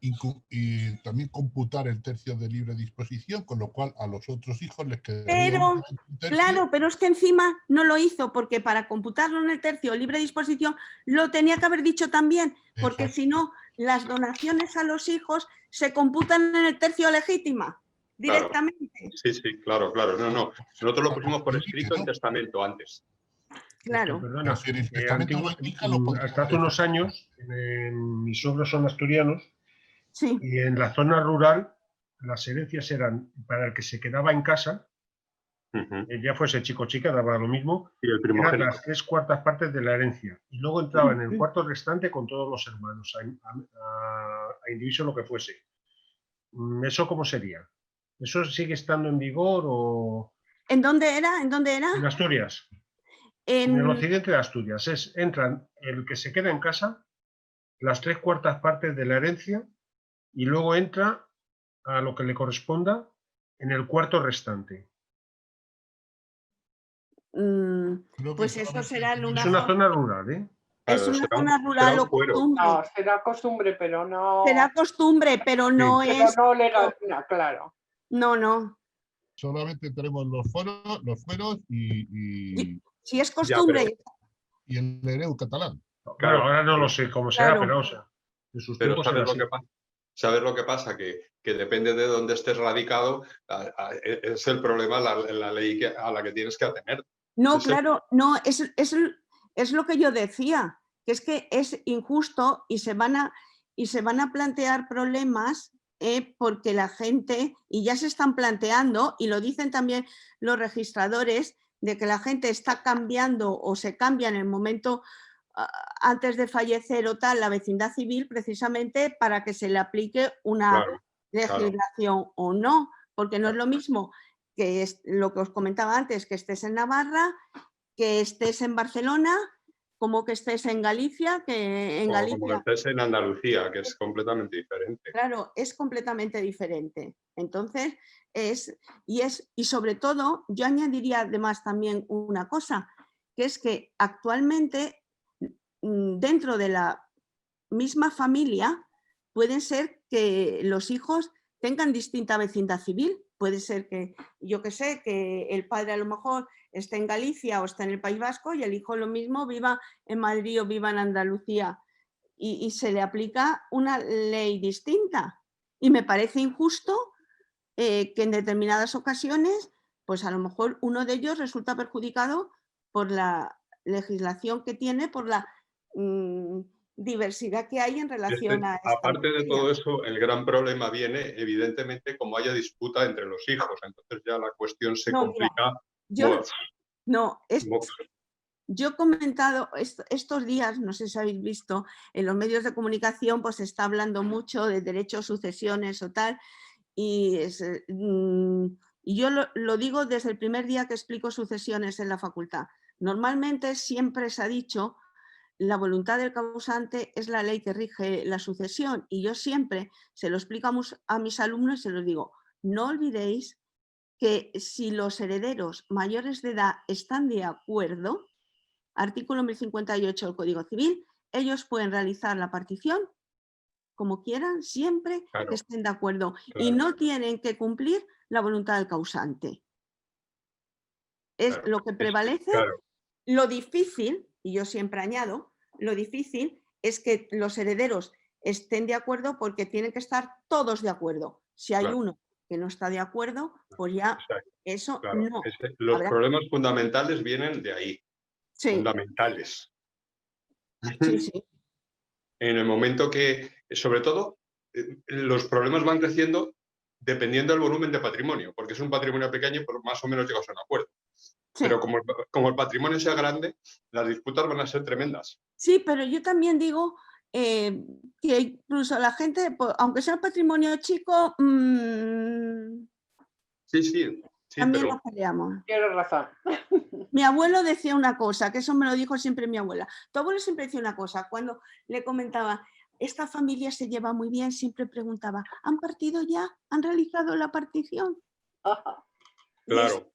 y también computar el tercio de libre disposición, con lo cual a los otros hijos les quedaría un tercio. Claro, pero es que encima no lo hizo, porque para computarlo en el tercio de libre disposición lo tenía que haber dicho también, porque si no, las donaciones a los hijos se computan en el tercio legítima directamente. Sí, claro. No. Nosotros lo pusimos por escrito en testamento antes. Claro. Perdona, hasta hace unos años, mis suegros son asturianos, sí. Y en la zona rural las herencias eran para el que se quedaba en casa, ya fuese chico o chica, daba lo mismo, y el eran las 3/4 partes de la herencia. Y luego entraba en el cuarto restante con todos los hermanos, a indiviso lo que fuese. ¿Eso cómo sería? ¿Eso sigue estando en vigor o...? ¿En dónde era? En Asturias. En el occidente de Asturias. Entran el que se queda en casa, las 3/4 partes de la herencia, y luego entra a lo que le corresponda en el cuarto restante. Pues eso será en una... Es una zona rural, ¿eh? Es una zona rural o costumbre. No, será costumbre, pero no... Será costumbre, pero no es... Pero no legal, no, claro. No. Solamente tenemos los fueros y... Si es costumbre... Y el hereu catalán. Claro, ahora no lo sé cómo será, pero o sea... Pero ¿sabes lo que pasa? Que depende de dónde estés radicado, es el problema, la ley a la que tienes que atener. No, claro, no, es lo que yo decía, que es injusto y se van a plantear problemas porque la gente, y ya se están planteando, y lo dicen también los registradores, de que la gente está cambiando o se cambia en el momento antes de fallecer o tal la vecindad civil precisamente para que se le aplique una Claro, legislación o no, porque no es lo mismo que es lo que os comentaba antes, que estés en Navarra, que estés en Barcelona, como que estés en Galicia, que en o como que Galicia, estés en Andalucía, que es completamente diferente. claro, es completamente diferente. Entonces, y sobre todo, yo añadiría además también una cosa, que es que actualmente dentro de la misma familia pueden ser que los hijos tengan distinta vecindad civil. Puede ser que, yo que sé, que el padre a lo mejor esté en Galicia o esté en el País Vasco y el hijo lo mismo viva en Madrid o viva en Andalucía y se le aplica una ley distinta. Y me parece injusto que en determinadas ocasiones, pues a lo mejor uno de ellos resulta perjudicado por la legislación que tiene, por la diversidad que hay en relación a esta Aparte de materia. todo eso, el gran problema viene, evidentemente, como haya disputa entre los hijos. Entonces ya la cuestión se No, mira, complica. yo, no, Mo- yo he comentado estos días, no sé si habéis visto, en los medios de comunicación pues se está hablando mucho de derechos, sucesiones o tal, y yo lo digo desde el primer día que explico sucesiones en la facultad. Normalmente siempre se ha dicho la voluntad del causante es la ley que rige la sucesión y yo siempre se lo explico a mis alumnos y se los digo, no olvidéis que si los herederos mayores de edad están de acuerdo, artículo 1058 del Código Civil, ellos pueden realizar la partición como quieran, siempre Claro, que estén de acuerdo y claro, no tienen que cumplir la voluntad del causante. Es claro. lo que prevalece. Claro, Lo difícil, y yo siempre añado, lo difícil es que los herederos estén de acuerdo porque tienen que estar todos de acuerdo. Si hay claro, uno que no está de acuerdo, pues ya exacto, eso claro. no. Los Habrá, problemas fundamentales vienen de ahí, sí, fundamentales. sí, sí. En el momento que, sobre todo, los problemas van creciendo dependiendo del volumen de patrimonio, porque es un patrimonio pequeño, pues más o menos llegas a un acuerdo. Sí. Pero como el patrimonio sea grande, las disputas van a ser tremendas. Sí, pero yo también digo que incluso la gente, aunque sea un patrimonio chico, Sí, sí, sí, también pero nos peleamos. Tienes razón. Mi abuelo decía una cosa, que eso me lo dijo siempre mi abuela. Tu abuelo siempre decía una cosa, cuando le comentaba, esta familia se lleva muy bien, siempre preguntaba, ¿han partido ya? ¿Han realizado la partición? Y es- claro,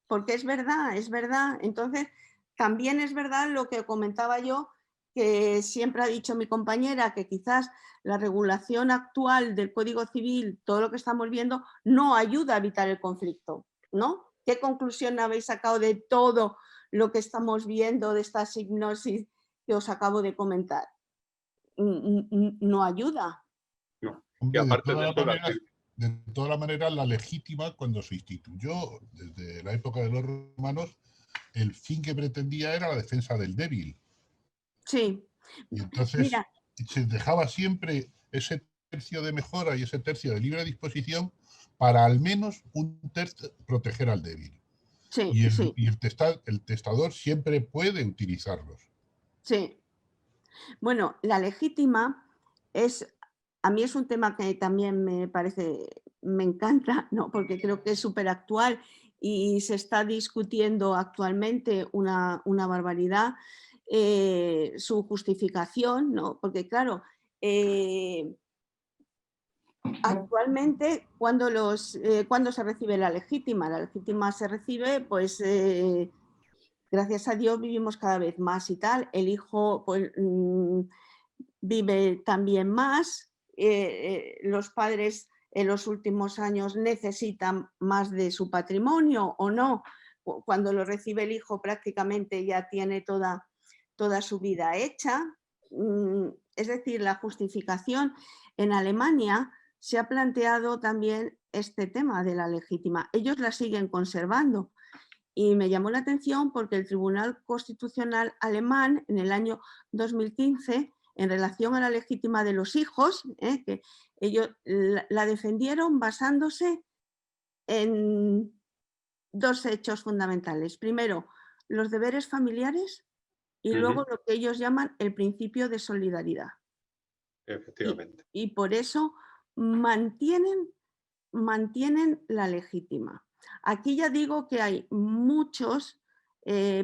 porque es verdad, es verdad. Entonces, también es verdad lo que comentaba yo, que siempre ha dicho mi compañera, que quizás la regulación actual del Código Civil, todo lo que estamos viendo, no ayuda a evitar el conflicto, ¿no? ¿Qué conclusión habéis sacado de todo lo que estamos viendo, de esta hipnosis que os acabo de comentar? No ayuda. no. Y Hombre, aparte de eso, de todas las maneras, la legítima, cuando se instituyó desde la época de los romanos, el fin que pretendía era la defensa del débil. Sí. Y entonces Mira, se dejaba siempre ese tercio de mejora y ese tercio de libre disposición para al menos un tercio proteger al débil. sí, Y sí, el testador siempre puede utilizarlos. sí. Bueno, la legítima a mí es un tema que también me parece, me encanta, ¿no? Porque creo que es súper actual y se está discutiendo actualmente una barbaridad, su justificación, ¿no? Porque claro, actualmente cuando se recibe la legítima se recibe pues gracias a Dios vivimos cada vez más y tal, el hijo pues, vive también más, los padres en los últimos años necesitan más de su patrimonio o no, cuando lo recibe el hijo prácticamente ya tiene toda su vida hecha, es decir, la justificación en Alemania se ha planteado también este tema de la legítima, ellos la siguen conservando. Y me llamó la atención porque el Tribunal Constitucional alemán en el año 2015, en relación a la legítima de los hijos, que ellos la defendieron basándose en dos hechos fundamentales. Primero, los deberes familiares y luego lo que ellos llaman el principio de solidaridad. Efectivamente. Y por eso mantienen la legítima. Aquí ya digo que hay muchos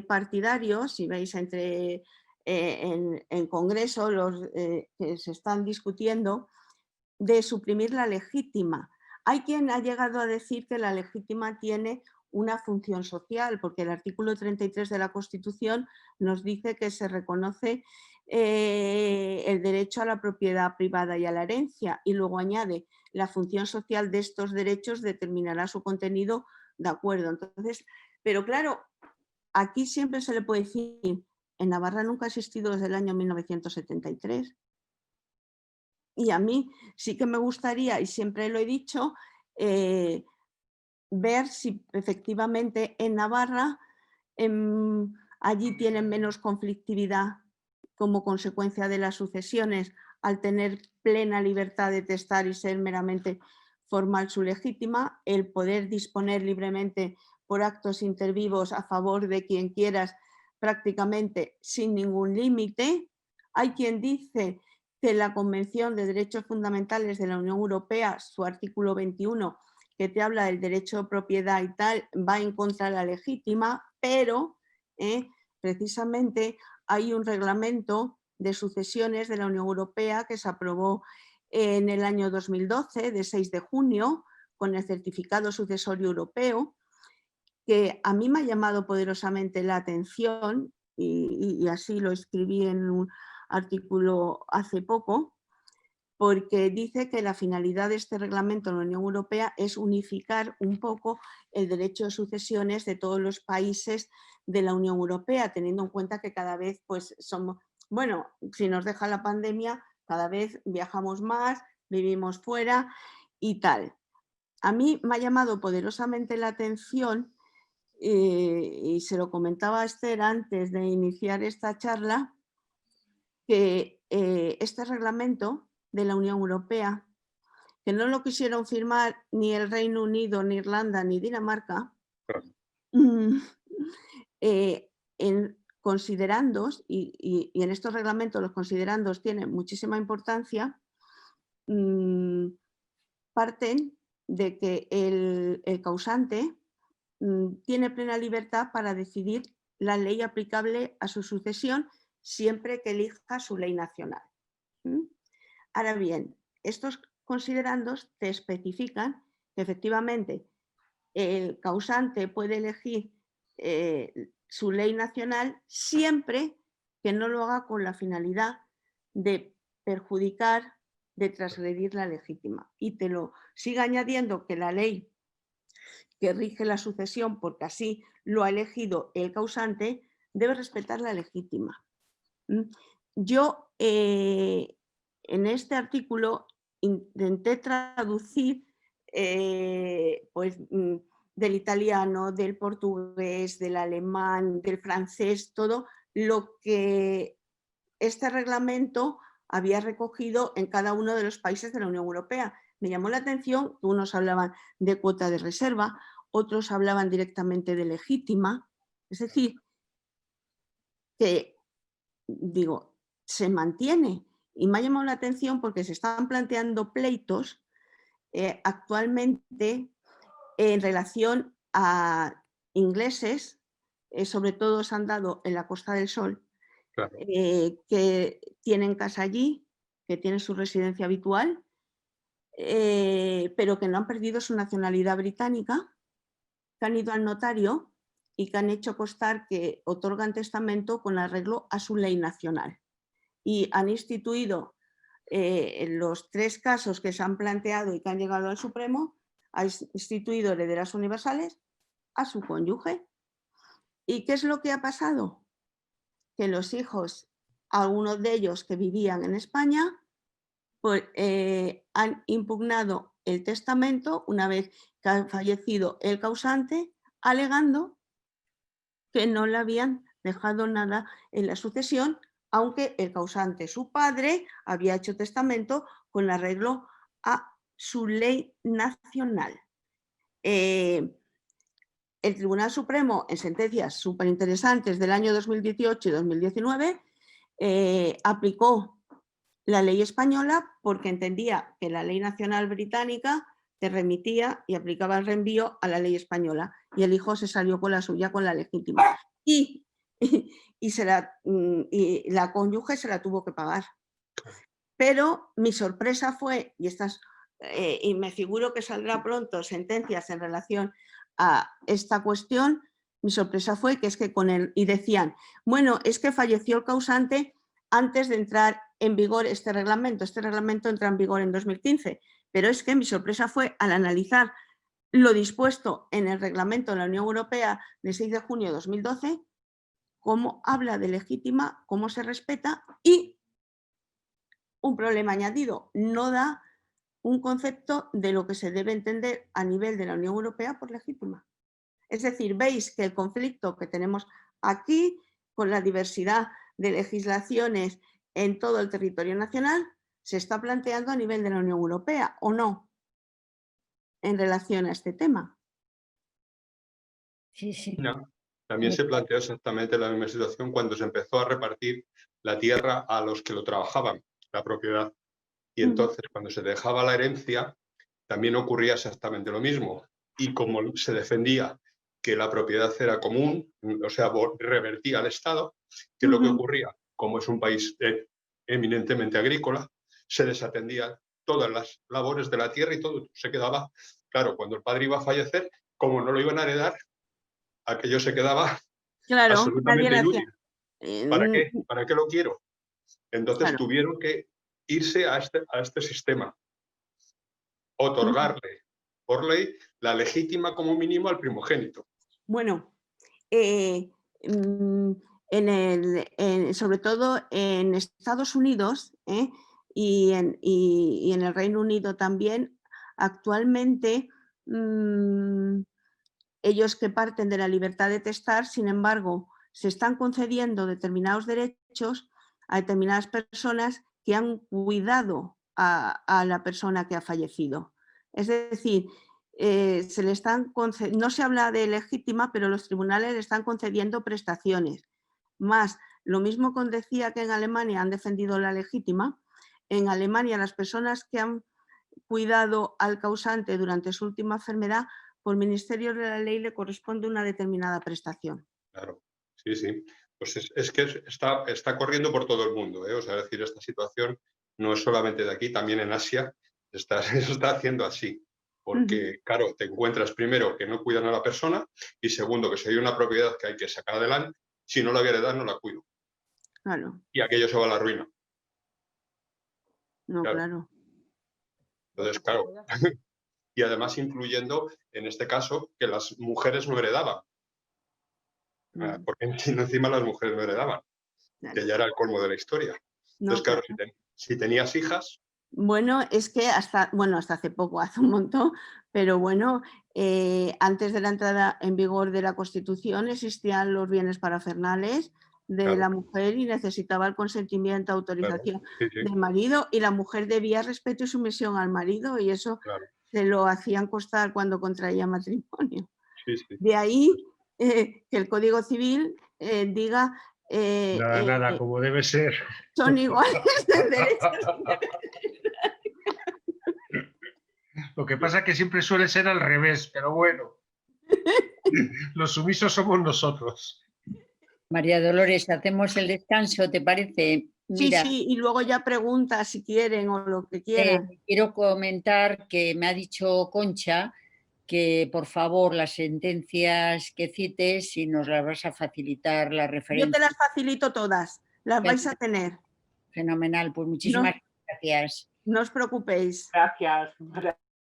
partidarios, si veis en Congreso los que se están discutiendo, de suprimir la legítima. Hay quien ha llegado a decir que la legítima tiene una función social, porque el artículo 33 de la Constitución nos dice que se reconoce el derecho a la propiedad privada y a la herencia, y luego añade, la función social de estos derechos determinará su contenido de acuerdo. Entonces, pero claro, aquí siempre se le puede decir, en Navarra nunca ha existido desde el año 1973. Y a mí sí que me gustaría, y siempre lo he dicho, ver si efectivamente en Navarra allí tienen menos conflictividad como consecuencia de las sucesiones al tener plena libertad de testar y ser meramente formal su legítima, el poder disponer libremente por actos intervivos a favor de quien quieras prácticamente sin ningún límite. Hay quien dice que la Convención de Derechos Fundamentales de la Unión Europea, su artículo 21, que te habla del derecho de propiedad y tal, va en contra de la legítima, pero precisamente hay un reglamento de sucesiones de la Unión Europea que se aprobó en el año 2012, de 6 de junio, con el certificado sucesorio europeo, que a mí me ha llamado poderosamente la atención, y así lo escribí en un artículo hace poco, porque dice que la finalidad de este reglamento en la Unión Europea es unificar un poco el derecho de sucesiones de todos los países de la Unión Europea, teniendo en cuenta que cada vez pues somos, bueno, si nos deja la pandemia, cada vez viajamos más, vivimos fuera y tal. A mí me ha llamado poderosamente la atención, y se lo comentaba a Esther antes de iniciar esta charla, que este reglamento de la Unión Europea, que no lo quisieron firmar ni el Reino Unido, ni Irlanda, ni Dinamarca, en considerandos, y en estos reglamentos los considerandos tienen muchísima importancia, parten de que el causante tiene plena libertad para decidir la ley aplicable a su sucesión siempre que elija su ley nacional. Ahora bien, estos considerandos te especifican que efectivamente el causante puede elegir su ley nacional siempre que no lo haga con la finalidad de perjudicar, de transgredir la legítima. Y te lo sigue añadiendo que la ley que rige la sucesión, porque así lo ha elegido el causante, debe respetar la legítima. Yo en este artículo intenté traducir pues, del italiano, del portugués, del alemán, del francés, todo lo que este reglamento había recogido en cada uno de los países de la Unión Europea. Me llamó la atención que unos hablaban de cuota de reserva, otros hablaban directamente de legítima, es decir, que, digo, se mantiene. Y me ha llamado la atención porque se están planteando pleitos actualmente en relación a ingleses, sobre todo se han dado en la Costa del Sol, Claro. Que tienen casa allí, que tienen su residencia habitual, pero que no han perdido su nacionalidad británica, que han ido al notario y que han hecho constar que otorgan testamento con arreglo a su ley nacional. Y han instituido los 3 casos que se han planteado y que han llegado al Supremo, ha instituido herederas universales a su cónyuge. ¿Y qué es lo que ha pasado? Que los hijos, algunos de ellos que vivían en España, pues, han impugnado el testamento una vez que ha fallecido el causante, alegando que no le habían dejado nada en la sucesión, aunque el causante, su padre, había hecho testamento con arreglo a su ley nacional. el Tribunal Supremo, en sentencias súper interesantes del año 2018 y 2019, aplicó la ley española porque entendía que la ley nacional británica te remitía y aplicaba el reenvío a la ley española, y el hijo se salió con la suya, con la legítima. Y la cónyuge se la tuvo que pagar. Pero mi sorpresa fue, y me figuro que saldrá pronto sentencias en relación a esta cuestión, mi sorpresa fue que es que y decían, bueno, es que falleció el causante antes de entrar en vigor este reglamento entra en vigor en 2015, pero es que mi sorpresa fue al analizar lo dispuesto en el reglamento de la Unión Europea del 6 de junio de 2012, cómo habla de legítima, cómo se respeta, y un problema añadido, no da un concepto de lo que se debe entender a nivel de la Unión Europea por legítima. Es decir, veis que el conflicto que tenemos aquí, con la diversidad de legislaciones en todo el territorio nacional, se está planteando a nivel de la Unión Europea, ¿o no?, en relación a este tema. Sí, sí. No, también se planteó exactamente la misma situación cuando se empezó a repartir la tierra a los que lo trabajaban, la propiedad. Y entonces, cuando se dejaba la herencia, también ocurría exactamente lo mismo. Y como se defendía que la propiedad era común, o sea, revertía al Estado, ¿qué es lo que ocurría? Como es un país eminentemente agrícola, se desatendían todas las labores de la tierra y todo se quedaba, claro, cuando el padre iba a fallecer, como no lo iban a heredar, aquello se quedaba absolutamente inútil. ¿Para qué? ¿Para qué lo quiero? Entonces tuvieron que irse a este sistema, otorgarle por ley la legítima como mínimo al primogénito. Bueno, sobre todo en Estados Unidos y en el Reino Unido también, actualmente ellos que parten de la libertad de testar, sin embargo, se están concediendo determinados derechos a determinadas personas que han cuidado a la persona que ha fallecido. Es decir, no se habla de legítima, pero los tribunales le están concediendo prestaciones. Más, lo mismo que decía que en Alemania han defendido la legítima, en Alemania las personas que han cuidado al causante durante su última enfermedad, por ministerio de la ley le corresponde una determinada prestación. Claro, sí, sí. Pues es que está corriendo por todo el mundo, ¿eh? O sea, es decir, esta situación no es solamente de aquí, también en Asia se está haciendo así. Porque, claro, te encuentras primero que no cuidan a la persona y segundo que si hay una propiedad que hay que sacar adelante, si no la voy a heredar, no la cuido. Claro. Y aquello se va a la ruina. No, claro. Entonces, claro, y además incluyendo, en este caso, que las mujeres no heredaban. Porque encima las mujeres no heredaban, que ya era el colmo de la historia. Entonces, claro, si tenías hijas... Bueno, es que hasta hace poco, hace un montón, pero bueno, antes de la entrada en vigor de la Constitución existían los bienes parafernales de la mujer y necesitaba el consentimiento, autorización del marido, y la mujer debía respeto y sumisión al marido, y eso se lo hacían constar cuando contraía matrimonio. De ahí que el Código Civil diga... nada, como debe ser. Son iguales de derechos. Lo que pasa es que siempre suele ser al revés, pero bueno, los sumisos somos nosotros. María Dolores, hacemos el descanso, ¿te parece? Mira, sí, y luego ya preguntas si quieren o lo que quieran. Quiero comentar que me ha dicho Concha que por favor las sentencias que cites, si nos las vas a facilitar la referencia. Yo te las facilito todas, las vais a tener. Fenomenal, pues muchísimas gracias. No os preocupéis. Gracias.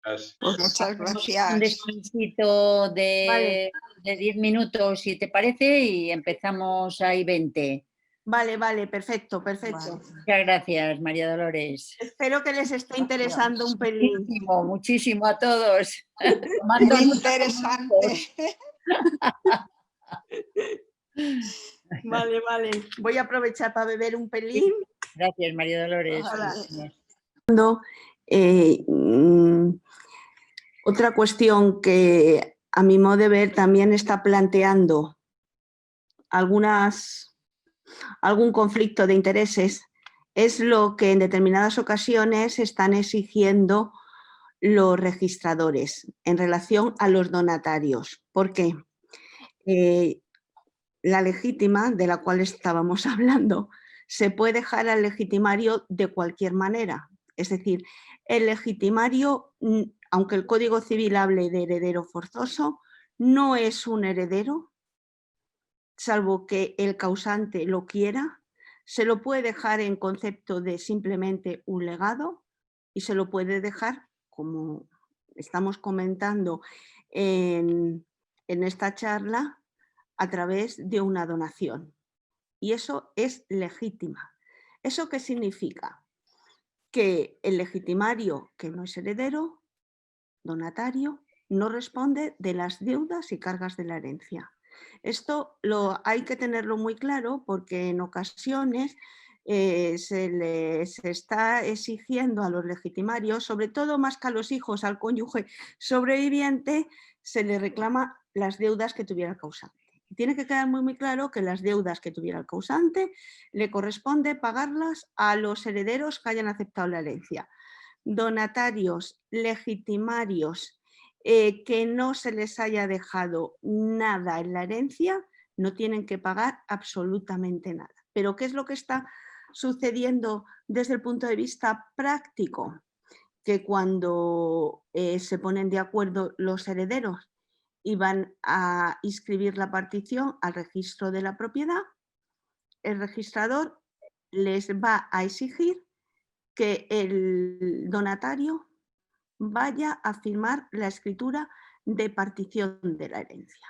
Pues muchas gracias. Un descansito de 10 minutos, si te parece, y empezamos ahí 20. Vale, perfecto. Vale. Muchas gracias, María Dolores. Espero que les esté interesando un pelín. Muchísimo a todos. Muy interesante. Vale. Voy a aprovechar para beber un pelín. Gracias, María Dolores. Otra cuestión que a mi modo de ver, también está planteando algún conflicto de intereses, es lo que en determinadas ocasiones están exigiendo los registradores en relación a los donatarios. ¿Por qué? La legítima, de la cual estábamos hablando, se puede dejar al legitimario de cualquier manera. Es decir, el legitimario, aunque el Código Civil hable de heredero forzoso, no es un heredero, salvo que el causante lo quiera. Se lo puede dejar en concepto de simplemente un legado y se lo puede dejar, como estamos comentando en esta charla, a través de una donación. Y eso es legítima. ¿Eso qué significa? Que el legitimario, que no es heredero, donatario, no responde de las deudas y cargas de la herencia. Esto hay que tenerlo muy claro porque en ocasiones se les está exigiendo a los legitimarios, sobre todo más que a los hijos, al cónyuge sobreviviente, se le reclama las deudas que tuviera el causante. Y tiene que quedar muy claro que las deudas que tuviera el causante le corresponde pagarlas a los herederos que hayan aceptado la herencia. Donatarios, legitimarios, que no se les haya dejado nada en la herencia, no tienen que pagar absolutamente nada. Pero ¿qué es lo que está sucediendo desde el punto de vista práctico? Que cuando se ponen de acuerdo los herederos y van a inscribir la partición al registro de la propiedad, el registrador les va a exigir que el donatario vaya a firmar la escritura de partición de la herencia.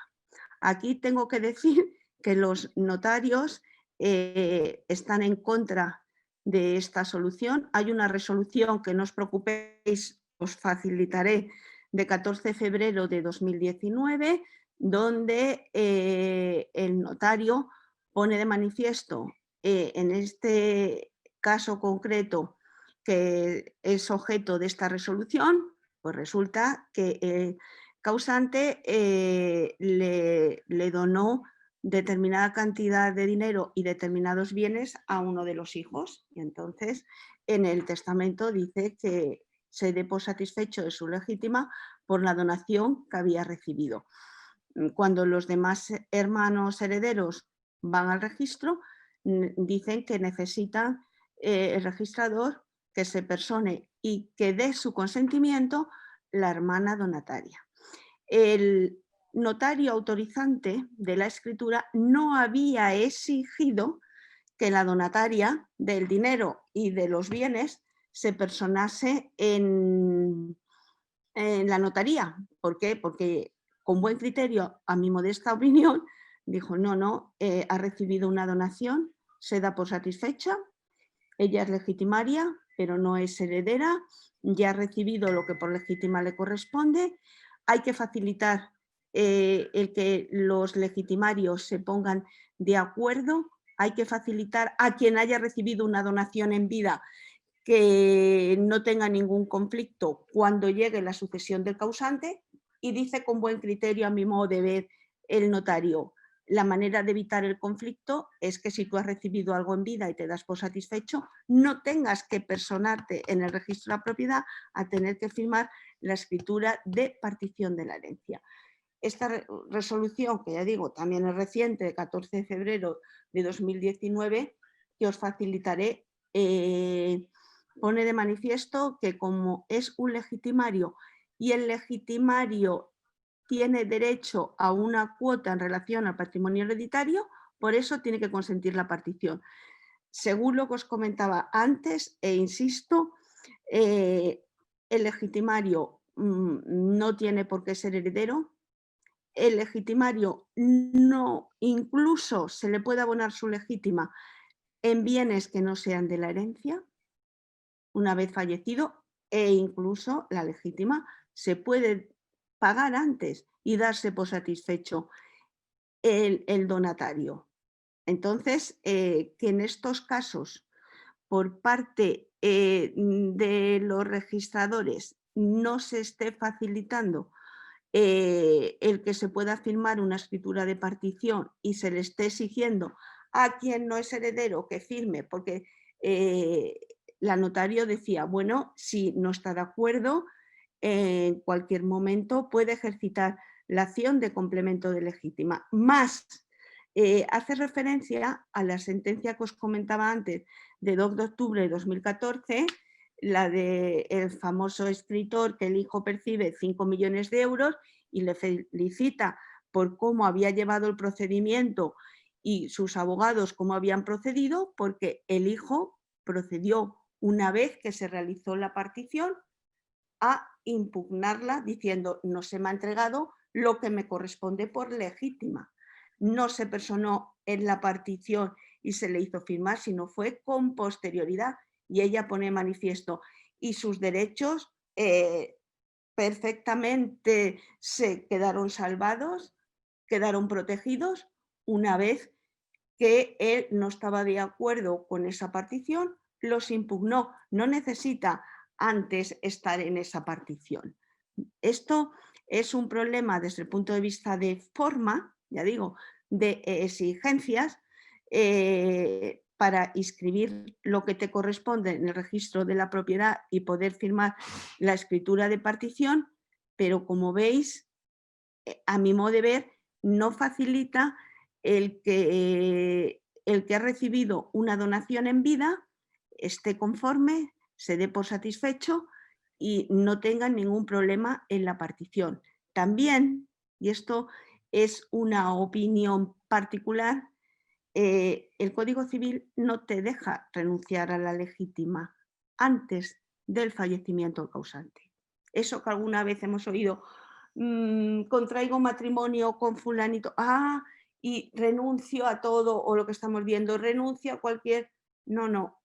Aquí tengo que decir que los notarios están en contra de esta solución. Hay una resolución, que no os preocupéis, os facilitaré, de 14 de febrero de 2019, donde el notario pone de manifiesto, en este caso concreto, que es objeto de esta resolución, pues resulta que el causante le donó determinada cantidad de dinero y determinados bienes a uno de los hijos. Y entonces en el testamento dice que se dé por satisfecho de su legítima por la donación que había recibido. Cuando los demás hermanos herederos van al registro, dicen que necesitan el registrador que se persone y que dé su consentimiento la hermana donataria. El notario autorizante de la escritura no había exigido que la donataria del dinero y de los bienes se personase en la notaría. ¿Por qué? Porque con buen criterio, a mi modesta opinión, dijo no, ha recibido una donación, se da por satisfecha, ella es legitimaria, pero no es heredera, ya ha recibido lo que por legítima le corresponde. Hay que facilitar el que los legitimarios se pongan de acuerdo, hay que facilitar a quien haya recibido una donación en vida que no tenga ningún conflicto cuando llegue la sucesión del causante, y dice con buen criterio, a mi modo de ver, el notario: la manera de evitar el conflicto es que si tú has recibido algo en vida y te das por satisfecho, no tengas que personarte en el registro de la propiedad a tener que firmar la escritura de partición de la herencia. Esta resolución, que ya digo, también es reciente, de 14 de febrero de 2019, que os facilitaré, pone de manifiesto que como es un legitimario y el legitimario tiene derecho a una cuota en relación al patrimonio hereditario, por eso tiene que consentir la partición. Según lo que os comentaba antes, e insisto, el legitimario no tiene por qué ser heredero. El legitimario no, incluso se le puede abonar su legítima en bienes que no sean de la herencia, una vez fallecido, e incluso la legítima se puede pagar antes y darse por satisfecho el donatario. Entonces, que en estos casos, por parte de los registradores, no se esté facilitando el que se pueda firmar una escritura de partición y se le esté exigiendo a quien no es heredero que firme, porque la notario decía, bueno, si no está de acuerdo, en cualquier momento puede ejercitar la acción de complemento de legítima. Más, hace referencia a la sentencia que os comentaba antes de 2 de octubre de 2014, la del famoso escritor que el hijo percibe 5 millones de euros y le felicita por cómo había llevado el procedimiento y sus abogados cómo habían procedido, porque el hijo procedió una vez que se realizó la partición a impugnarla diciendo no se me ha entregado lo que me corresponde por legítima. No se personó en la partición y se le hizo firmar, sino fue con posterioridad. Y ella pone en manifiesto y sus derechos perfectamente se quedaron salvados, quedaron protegidos una vez que él no estaba de acuerdo con esa partición, los impugnó. No necesita antes estar en esa partición. Esto es un problema desde el punto de vista de forma, ya digo, de exigencias para inscribir lo que te corresponde en el registro de la propiedad y poder firmar la escritura de partición, pero como veis, a mi modo de ver, no facilita el que ha recibido una donación en vida esté conforme, se dé por satisfecho y no tenga ningún problema en la partición. También, y esto es una opinión particular, el Código Civil no te deja renunciar a la legítima antes del fallecimiento del causante. Eso que alguna vez hemos oído, contraigo matrimonio con fulanito, y renuncio a todo, o lo que estamos viendo, renuncio a cualquier... No.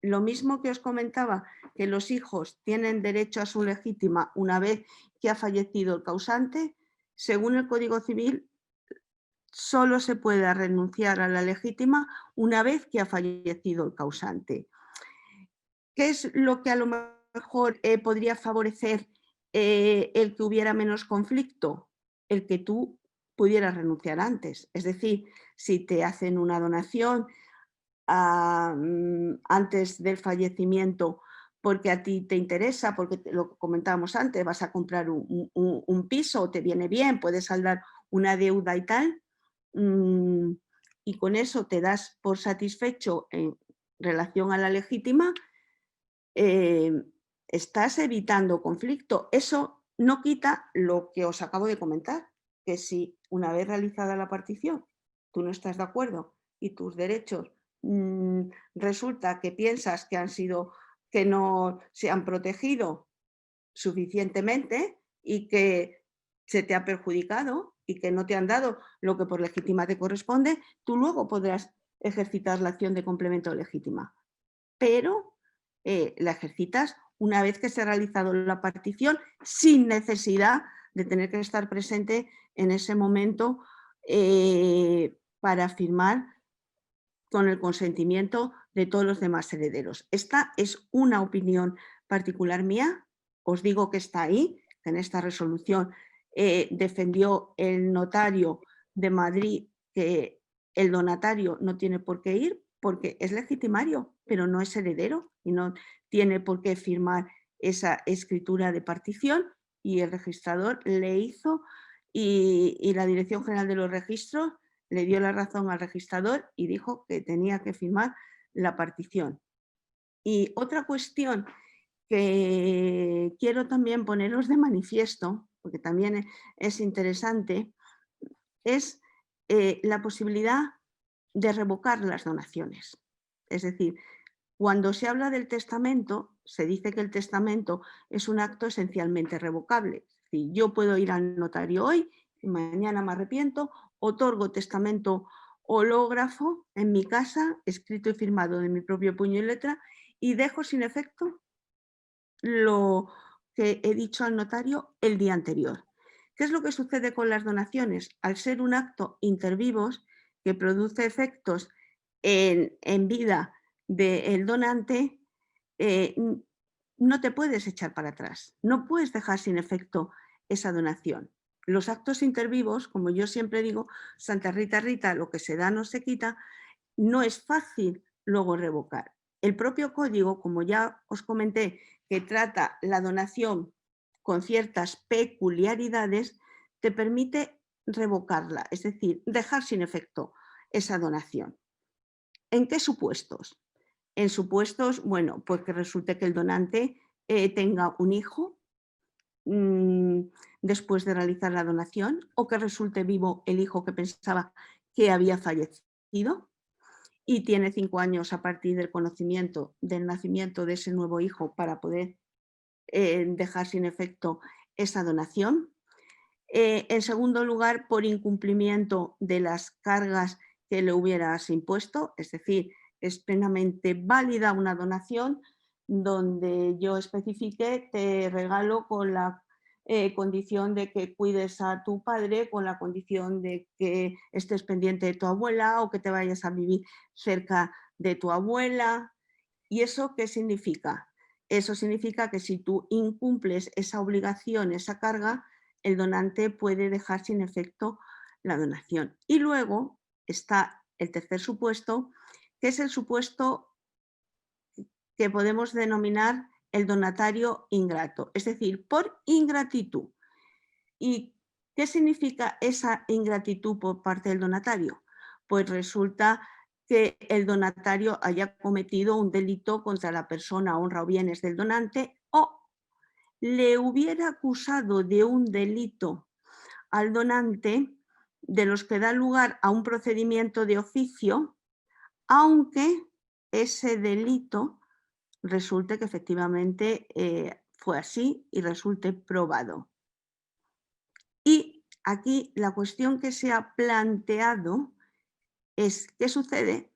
Lo mismo que os comentaba, que los hijos tienen derecho a su legítima una vez que ha fallecido el causante, según el Código Civil, solo se puede renunciar a la legítima una vez que ha fallecido el causante. ¿Qué es lo que a lo mejor podría favorecer el que hubiera menos conflicto? El que tú pudieras renunciar antes. Es decir, si te hacen una donación antes del fallecimiento porque a ti te interesa, porque lo comentábamos antes, vas a comprar un piso, te viene bien, puedes saldar una deuda y tal, y con eso te das por satisfecho en relación a la legítima, estás evitando conflicto. Eso no quita lo que os acabo de comentar, que si una vez realizada la partición tú no estás de acuerdo y tus derechos resulta que piensas que no se han protegido suficientemente y que se te ha perjudicado y que no te han dado lo que por legítima te corresponde, tú luego podrás ejercitar la acción de complemento legítima. Pero la ejercitas una vez que se ha realizado la partición sin necesidad de tener que estar presente en ese momento para firmar con el consentimiento de todos los demás herederos. Esta es una opinión particular mía, os digo que está ahí, que en esta resolución defendió el notario de Madrid que el donatario no tiene por qué ir porque es legitimario, pero no es heredero y no tiene por qué firmar esa escritura de partición, y el registrador le hizo y la Dirección General de los Registros le dio la razón al registrador y dijo que tenía que firmar la partición. Y otra cuestión que quiero también poneros de manifiesto, porque también es interesante, es la posibilidad de revocar las donaciones. Es decir, cuando se habla del testamento, se dice que el testamento es un acto esencialmente revocable. Es decir, yo puedo ir al notario hoy y mañana me arrepiento, otorgo testamento hológrafo en mi casa, escrito y firmado de mi propio puño y letra, y dejo sin efecto lo que he dicho al notario el día anterior. ¿Qué es lo que sucede con las donaciones? Al ser un acto inter vivos que produce efectos en vida del donante, no te puedes echar para atrás, no puedes dejar sin efecto esa donación. Los actos intervivos, como yo siempre digo, Santa Rita Rita, lo que se da no se quita, no es fácil luego revocar. El propio código, como ya os comenté, que trata la donación con ciertas peculiaridades, te permite revocarla, es decir, dejar sin efecto esa donación. ¿En qué supuestos? En supuestos, bueno, pues que resulte que el donante tenga un hijo después de realizar la donación, o que resulte vivo el hijo que pensaba que había fallecido y tiene 5 años a partir del conocimiento del nacimiento de ese nuevo hijo para poder dejar sin efecto esa donación. En segundo lugar, por incumplimiento de las cargas que le hubieras impuesto, es decir, es plenamente válida una donación donde yo especifique, te regalo con la condición de que cuides a tu padre, con la condición de que estés pendiente de tu abuela o que te vayas a vivir cerca de tu abuela. ¿Y eso qué significa? Eso significa que si tú incumples esa obligación, esa carga, el donante puede dejar sin efecto la donación. Y luego está el tercer supuesto, que es el supuesto que podemos denominar el donatario ingrato, es decir, por ingratitud. ¿Y qué significa esa ingratitud por parte del donatario? Pues resulta que el donatario haya cometido un delito contra la persona, honra o bienes del donante, o le hubiera acusado de un delito al donante de los que da lugar a un procedimiento de oficio, aunque ese delito resulte que efectivamente fue así y resulte probado. Y aquí la cuestión que se ha planteado es ¿qué sucede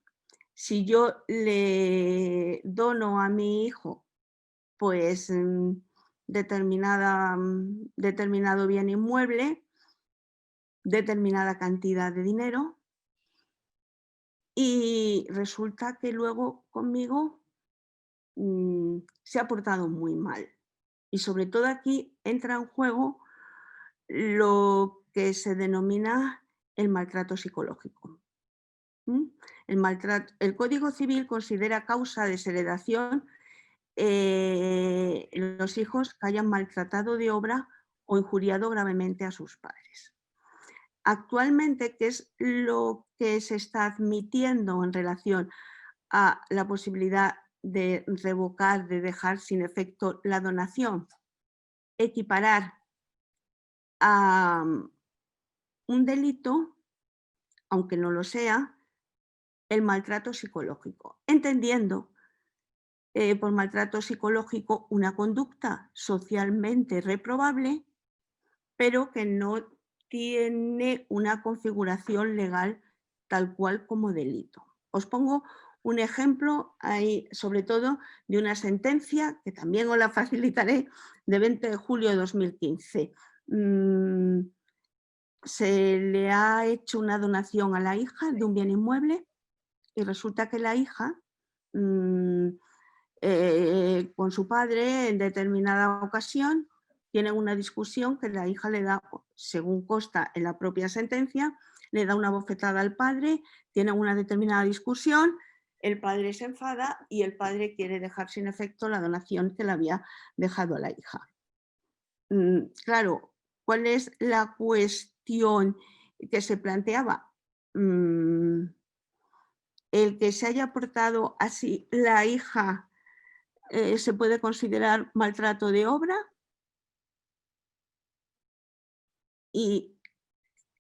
si yo le dono a mi hijo pues determinado bien inmueble, determinada cantidad de dinero, y resulta que luego conmigo se ha portado muy mal? Y sobre todo aquí entra en juego lo que se denomina el maltrato psicológico. El Código Civil considera causa de desheredación los hijos que hayan maltratado de obra o injuriado gravemente a sus padres. Actualmente, ¿qué es lo que se está admitiendo en relación a la posibilidad de revocar, de dejar sin efecto la donación? Equiparar a un delito, aunque no lo sea, el maltrato psicológico, entendiendo por maltrato psicológico una conducta socialmente reprobable, pero que no tiene una configuración legal tal cual como delito. Os pongo un ejemplo, ahí, sobre todo, de una sentencia, que también os la facilitaré, de 20 de julio de 2015. Se le ha hecho una donación a la hija de un bien inmueble y resulta que la hija, con su padre, en determinada ocasión, tiene una discusión que la hija le da, según consta en la propia sentencia, le da una bofetada al padre, tiene una determinada discusión, el padre se enfada y el padre quiere dejar sin efecto la donación que le había dejado a la hija. Claro, ¿cuál es la cuestión que se planteaba? El que se haya portado así la hija se puede considerar maltrato de obra. ¿Y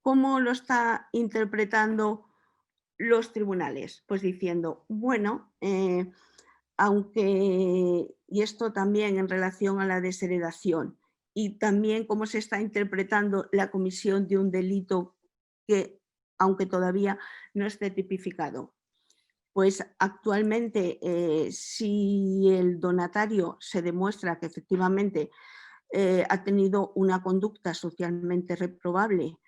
cómo lo está interpretando los tribunales? Pues diciendo, bueno, aunque, y esto también en relación a la desheredación, y también cómo se está interpretando la comisión de un delito que, aunque todavía no esté tipificado. Pues actualmente, si el donatario se demuestra que efectivamente ha tenido una conducta socialmente reprobable,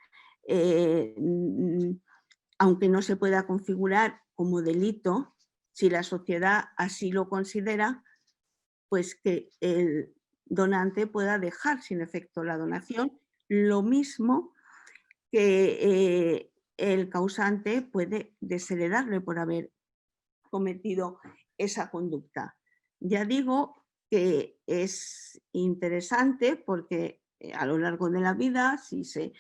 aunque no se pueda configurar como delito, si la sociedad así lo considera, pues que el donante pueda dejar sin efecto la donación, lo mismo que el causante puede desheredarle por haber cometido esa conducta. Ya digo que es interesante porque a lo largo de la vida, si se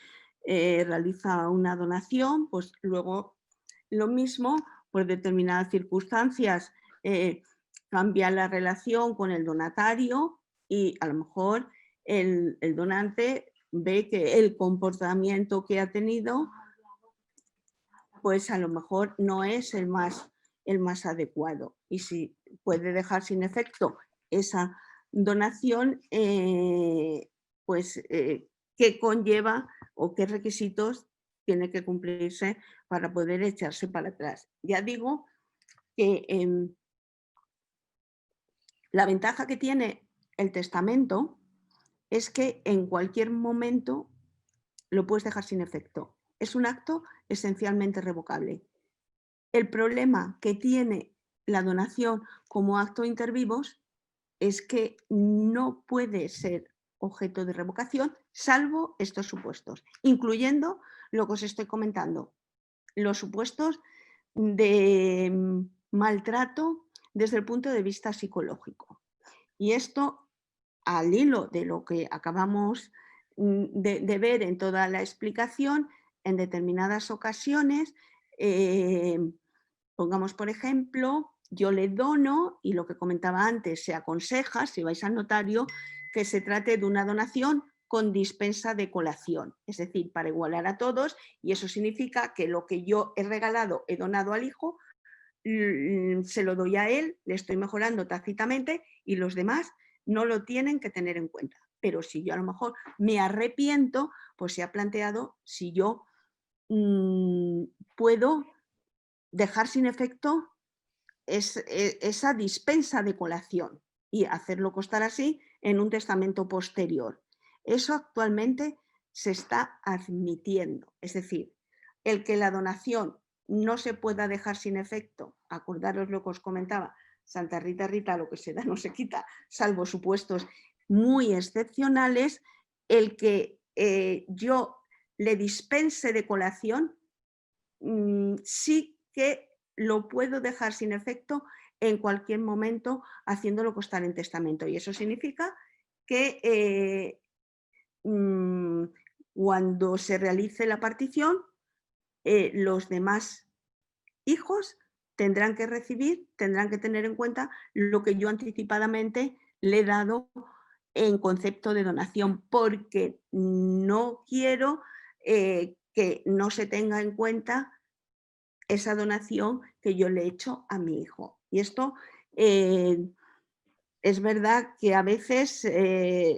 realiza una donación, pues luego lo mismo, por determinadas circunstancias, cambia la relación con el donatario y a lo mejor el donante ve que el comportamiento que ha tenido pues a lo mejor no es el más adecuado. Y si puede dejar sin efecto esa donación, pues qué conlleva o qué requisitos tiene que cumplirse para poder echarse para atrás. Ya digo que la ventaja que tiene el testamento es que en cualquier momento lo puedes dejar sin efecto. Es un acto esencialmente revocable. El problema que tiene la donación como acto inter vivos es que no puede ser objeto de revocación salvo estos supuestos, incluyendo lo que os estoy comentando, los supuestos de maltrato desde el punto de vista psicológico. Y esto, al hilo de lo que acabamos de ver en toda la explicación, en determinadas ocasiones, pongamos por ejemplo, yo le dono y lo que comentaba antes, se aconseja, si vais al notario, que se trate de una donación con dispensa de colación, es decir, para igualar a todos, y eso significa que lo que yo he regalado, he donado al hijo, se lo doy a él, le estoy mejorando tácitamente y los demás no lo tienen que tener en cuenta. Pero si yo a lo mejor me arrepiento, pues se ha planteado si yo puedo dejar sin efecto esa dispensa de colación y hacerlo constar así en un testamento posterior. Eso actualmente se está admitiendo, es decir, el que la donación no se pueda dejar sin efecto, acordaros lo que os comentaba, Santa Rita Rita, lo que se da no se quita, salvo supuestos muy excepcionales, el que yo le dispense de colación sí que lo puedo dejar sin efecto en cualquier momento haciéndolo constar en testamento. Y eso significa que cuando se realice la partición, los demás hijos tendrán que recibir, tendrán que tener en cuenta lo que yo anticipadamente le he dado en concepto de donación, porque no quiero que no se tenga en cuenta esa donación que yo le he hecho a mi hijo. Y esto es verdad que a veces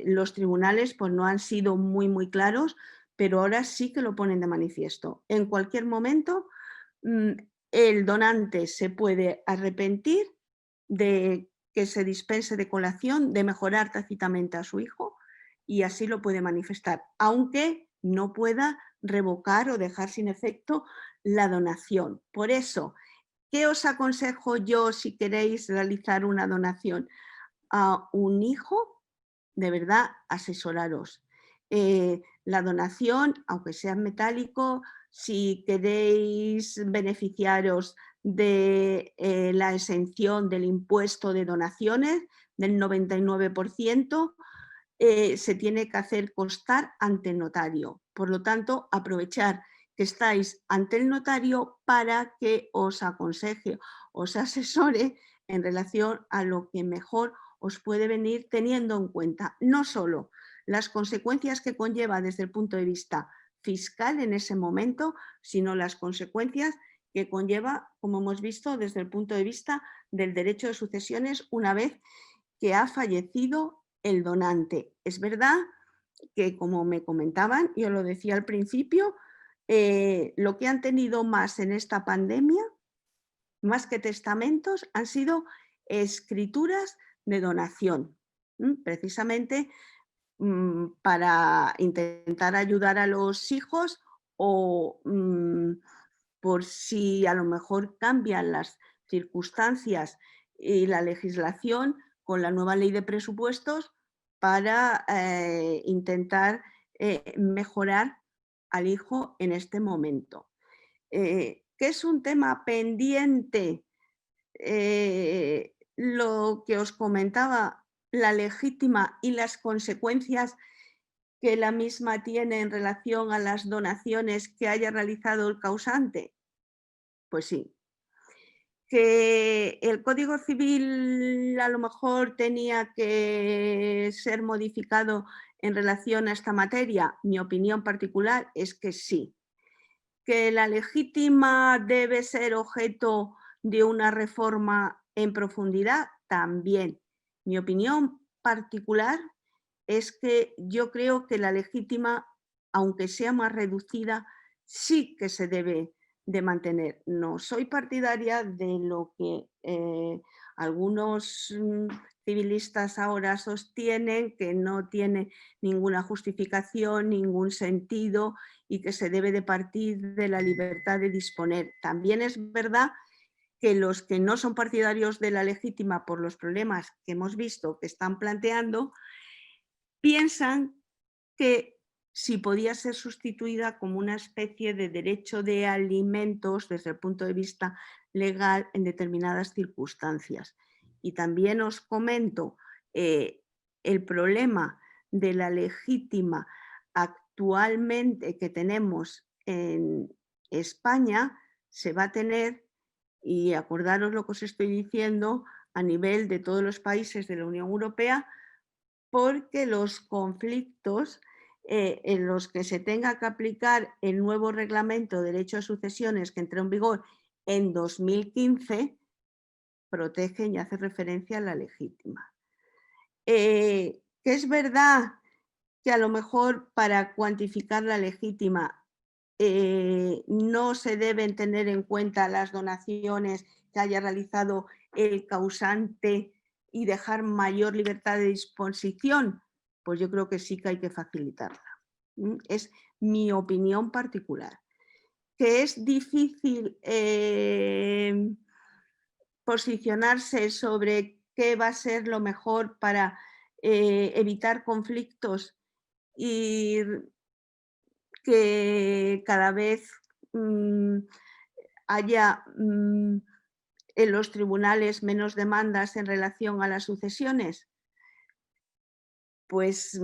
los tribunales pues, no han sido muy claros, pero ahora sí que lo ponen de manifiesto. En cualquier momento el donante se puede arrepentir de que se dispense de colación, de mejorar tácitamente a su hijo y así lo puede manifestar, aunque no pueda revocar o dejar sin efecto la donación. Por eso, ¿qué os aconsejo yo si queréis realizar una donación a un hijo? De verdad, asesoraros. La donación, aunque sea en metálico, si queréis beneficiaros de la exención del impuesto de donaciones del 99%, se tiene que hacer constar ante el notario. Por lo tanto, aprovechar que estáis ante el notario para que os aconseje, os asesore en relación a lo que mejor os puede venir, teniendo en cuenta no solo las consecuencias que conlleva desde el punto de vista fiscal en ese momento, sino las consecuencias que conlleva, como hemos visto, desde el punto de vista del derecho de sucesiones una vez que ha fallecido el donante. Es verdad que, como me comentaban, yo lo decía al principio, lo que han tenido más en esta pandemia, más que testamentos, han sido escrituras de donación, precisamente para intentar ayudar a los hijos o por si a lo mejor cambian las circunstancias y la legislación con la nueva ley de presupuestos, para intentar mejorar al hijo en este momento. Que es un tema pendiente, lo que os comentaba, la legítima y las consecuencias que la misma tiene en relación a las donaciones que haya realizado el causante. Pues sí. Que el Código Civil a lo mejor tenía que ser modificado en relación a esta materia. Mi opinión particular es que sí. Que la legítima debe ser objeto de una reforma en profundidad, también. Mi opinión particular es que yo creo que la legítima, aunque sea más reducida, sí que se debe de mantener. No soy partidaria de lo que algunos civilistas ahora sostienen, que no tiene ninguna justificación, ningún sentido y que se debe de partir de la libertad de disponer. También es verdad que los que no son partidarios de la legítima por los problemas que hemos visto que están planteando, piensan que si podía ser sustituida como una especie de derecho de alimentos desde el punto de vista legal en determinadas circunstancias. Y también os comento el problema de la legítima actualmente que tenemos en España se va a tener, y acordaros lo que os estoy diciendo, a nivel de todos los países de la Unión Europea, porque los conflictos en los que se tenga que aplicar el nuevo reglamento de derecho a sucesiones que entró en vigor en 2015 protegen y hace referencia a la legítima. Que es verdad que a lo mejor para cuantificar la legítima no se deben tener en cuenta las donaciones que haya realizado el causante y dejar mayor libertad de disposición, pues yo creo que sí que hay que facilitarla. Es mi opinión particular. Que es difícil posicionarse sobre qué va a ser lo mejor para evitar conflictos y que cada vez haya en los tribunales menos demandas en relación a las sucesiones. Pues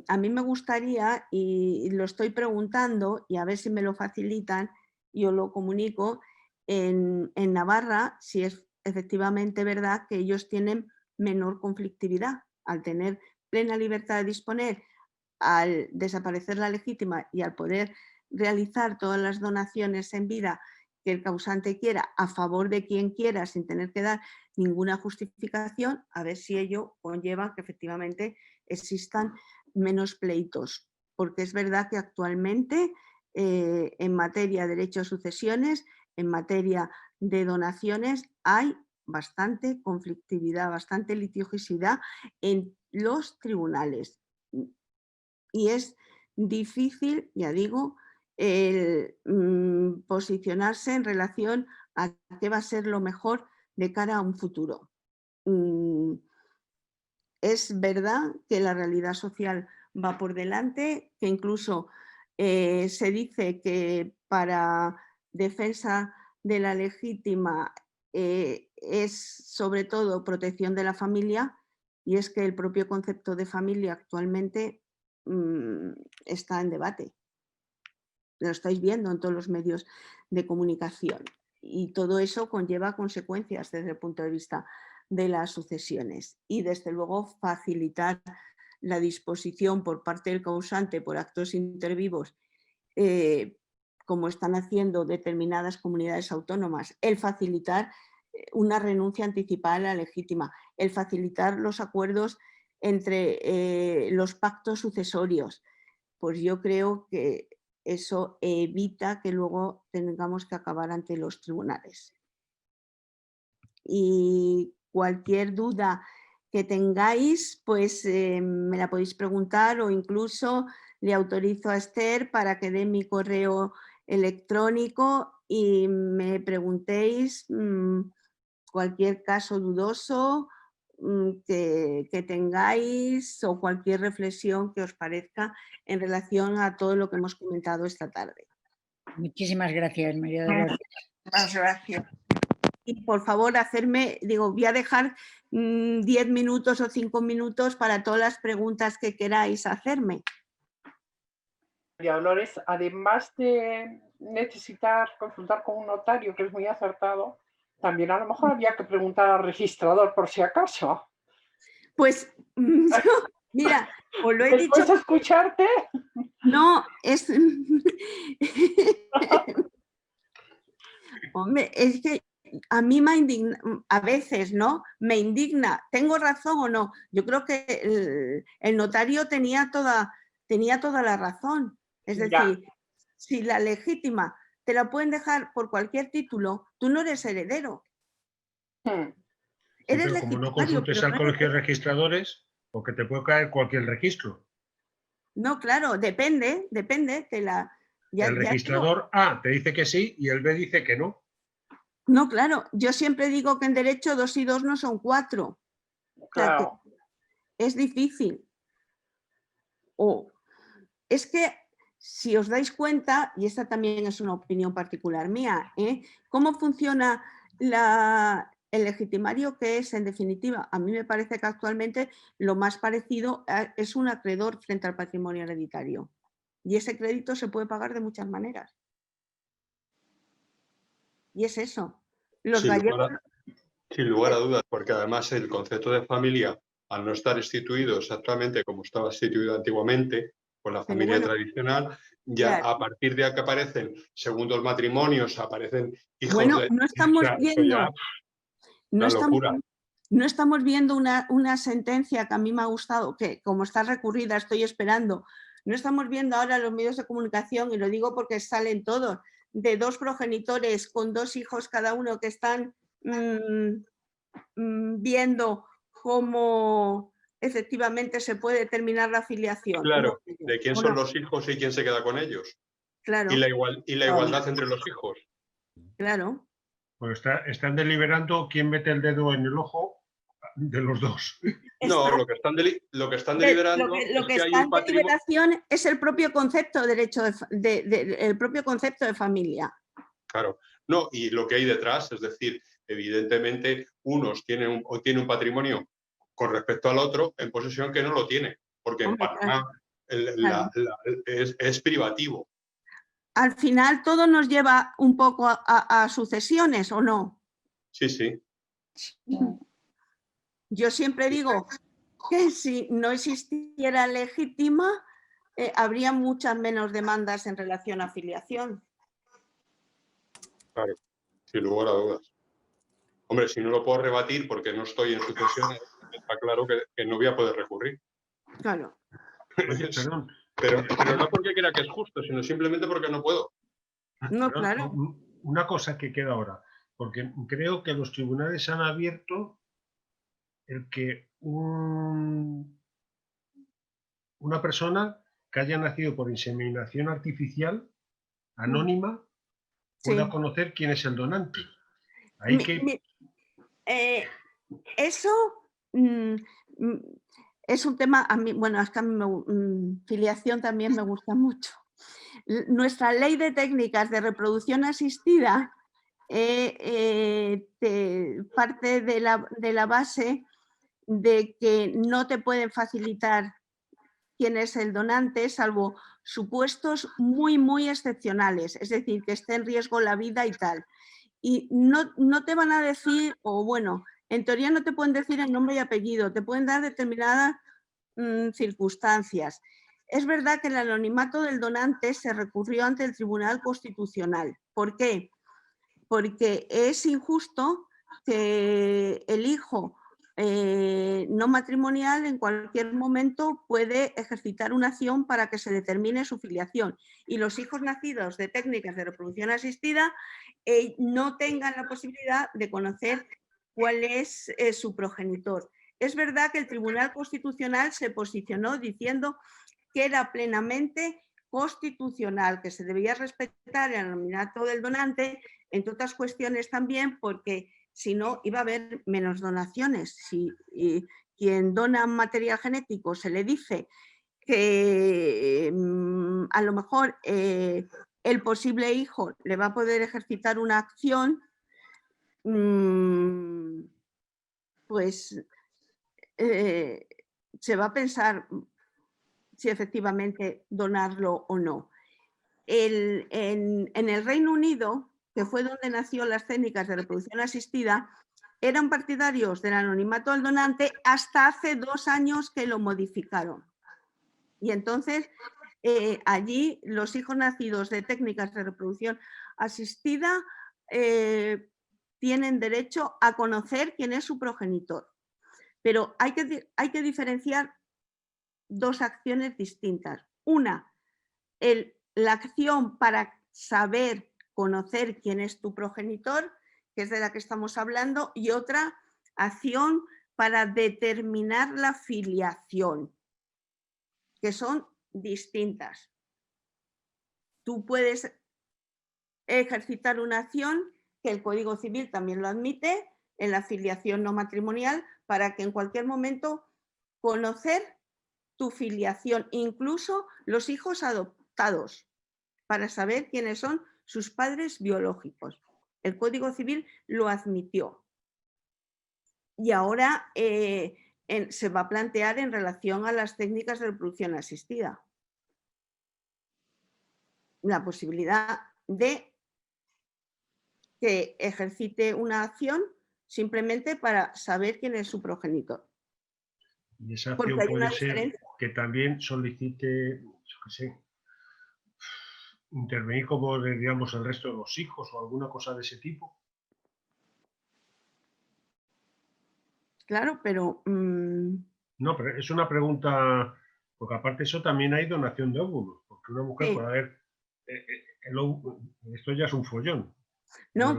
a mí me gustaría, y lo estoy preguntando, y a ver si me lo facilitan, y os lo comunico, en Navarra, si es efectivamente verdad que ellos tienen menor conflictividad, al tener plena libertad de disponer, al desaparecer la legítima y al poder realizar todas las donaciones en vida que el causante quiera a favor de quien quiera sin tener que dar ninguna justificación, a ver si ello conlleva que efectivamente existan menos pleitos. Porque es verdad que actualmente en materia de derecho a sucesiones, en materia de donaciones, hay bastante conflictividad, bastante litigiosidad en los tribunales. Y es difícil, ya digo, el posicionarse en relación a qué va a ser lo mejor de cara a un futuro. Es verdad que la realidad social va por delante, que incluso se dice que para defensa de la legítima es sobre todo protección de la familia, y es que el propio concepto de familia actualmente está en debate. Lo estáis viendo en todos los medios de comunicación y todo eso conlleva consecuencias desde el punto de vista de las sucesiones y desde luego facilitar la disposición por parte del causante por actos intervivos como están haciendo determinadas comunidades autónomas, el facilitar una renuncia anticipada a la legítima, el facilitar los acuerdos entre los pactos sucesorios, pues yo creo que eso evita que luego tengamos que acabar ante los tribunales. Y cualquier duda que tengáis, pues me la podéis preguntar o incluso le autorizo a Esther para que dé mi correo electrónico y me preguntéis cualquier caso dudoso que tengáis o cualquier reflexión que os parezca en relación a todo lo que hemos comentado esta tarde. Muchísimas gracias, María Dolores. Muchas gracias. Y por favor, voy a dejar 10 minutos o 5 minutos para todas las preguntas que queráis hacerme. María Dolores, además de necesitar consultar con un notario, que es muy acertado, también a lo mejor había que preguntar al registrador por si acaso. Pues, mira, os lo he Después dicho. de escucharte. No, es... Hombre, es que a mí me indigna, a veces, ¿no? Me indigna, ¿tengo razón o no? Yo creo que el notario tenía toda la razón. Es decir, si la legítima te la pueden dejar por cualquier título, tú no eres heredero. Eres pero como no legitimario, consultes pero al no colegio de eres... registradores, porque te puede caer cualquier registro. No, claro, depende. El registrador A te dice que sí y el B dice que no. No, claro, yo siempre digo que en derecho 2 y 2 no son 4. Claro. O sea, que es difícil. Es que si os dais cuenta, y esta también es una opinión particular mía, ¿cómo funciona el legitimario? Que es, en definitiva, a mí me parece que actualmente lo más parecido es un acreedor frente al patrimonio hereditario. Y ese crédito se puede pagar de muchas maneras. Y es eso. Los gallegos... Sin lugar a dudas, porque además el concepto de familia, al no estar instituido exactamente como estaba instituido antiguamente, con la familia tradicional, ya claro. a partir de que aparecen segundos matrimonios, aparecen hijos bueno, de... no estamos o sea, viendo... locura. No estamos viendo una sentencia que a mí me ha gustado, que como está recurrida estoy esperando. No estamos viendo ahora los medios de comunicación, y lo digo porque salen todos, de 2 progenitores con 2 hijos cada uno que están viendo cómo efectivamente se puede determinar la filiación. Claro, No, de quién son los hijos y quién se queda con ellos. Claro. Y la igualdad entre los hijos. Claro. Pues están deliberando quién mete el dedo en el ojo de los dos. No, lo que están deliberando lo que es que hay está un en patrimonio. deliberación es el propio concepto de derecho el propio concepto de familia. Claro, no, y lo que hay detrás, es decir, evidentemente unos tienen un patrimonio con respecto al otro en posesión que no lo tiene, porque en Panamá es privativo. Al final todo nos lleva un poco a sucesiones, ¿o no? Sí, sí. Yo siempre digo que si no existiera legítima, habría muchas menos demandas en relación a filiación. Claro, sin lugar a dudas. Hombre, si no lo puedo rebatir porque no estoy en sucesiones, está claro que no voy a poder recurrir. Claro. Oye, perdón. Pero no porque quiera que es justo, sino simplemente porque no puedo. No, Perdón, claro. Una cosa que queda ahora, porque creo que los tribunales han abierto el que una persona que haya nacido por inseminación artificial, anónima, pueda conocer quién es el donante. Eso es un tema, a mí, bueno, es que a mí filiación también me gusta mucho. Nuestra ley de técnicas de reproducción asistida parte de la base de que no te pueden facilitar quién es el donante, salvo supuestos muy, muy excepcionales, es decir, que esté en riesgo la vida y tal. Y no te van a decir, o bueno, en teoría no te pueden decir el nombre y apellido, te pueden dar determinadas circunstancias. Es verdad que el anonimato del donante se recurrió ante el Tribunal Constitucional. ¿Por qué? Porque es injusto que el hijo no matrimonial en cualquier momento puede ejercitar una acción para que se determine su filiación y los hijos nacidos de técnicas de reproducción asistida no tengan la posibilidad de conocer cuál es su progenitor. Es verdad que el Tribunal Constitucional se posicionó diciendo que era plenamente constitucional, que se debía respetar el anonimato del donante, entre otras cuestiones también porque si no iba a haber menos donaciones. Si quien dona material genético se le dice que a lo mejor el posible hijo le va a poder ejercitar una acción, pues se va a pensar si efectivamente donarlo o no. En el Reino Unido, que fue donde nació las técnicas de reproducción asistida, eran partidarios del anonimato del donante hasta hace 2 años que lo modificaron. Y entonces allí los hijos nacidos de técnicas de reproducción asistida tienen derecho a conocer quién es su progenitor. Pero hay que diferenciar 2 acciones distintas. Una, la acción para saber, conocer quién es tu progenitor, que es de la que estamos hablando, y otra acción para determinar la filiación, que son distintas. Tú puedes ejercitar una acción que el Código Civil también lo admite en la filiación no matrimonial, para que en cualquier momento conocer tu filiación, incluso los hijos adoptados, para saber quiénes son sus padres biológicos. El Código Civil lo admitió. Y ahora se va a plantear en relación a las técnicas de reproducción asistida la posibilidad de que ejercite una acción simplemente para saber quién es su progenitor. Y esa acción puede ser que también solicite, yo qué sé, intervenir como, digamos, el resto de los hijos o alguna cosa de ese tipo. Claro, pero... No, pero es una pregunta, porque aparte de eso también hay donación de óvulos, porque una mujer puede haber... esto ya es un follón. No,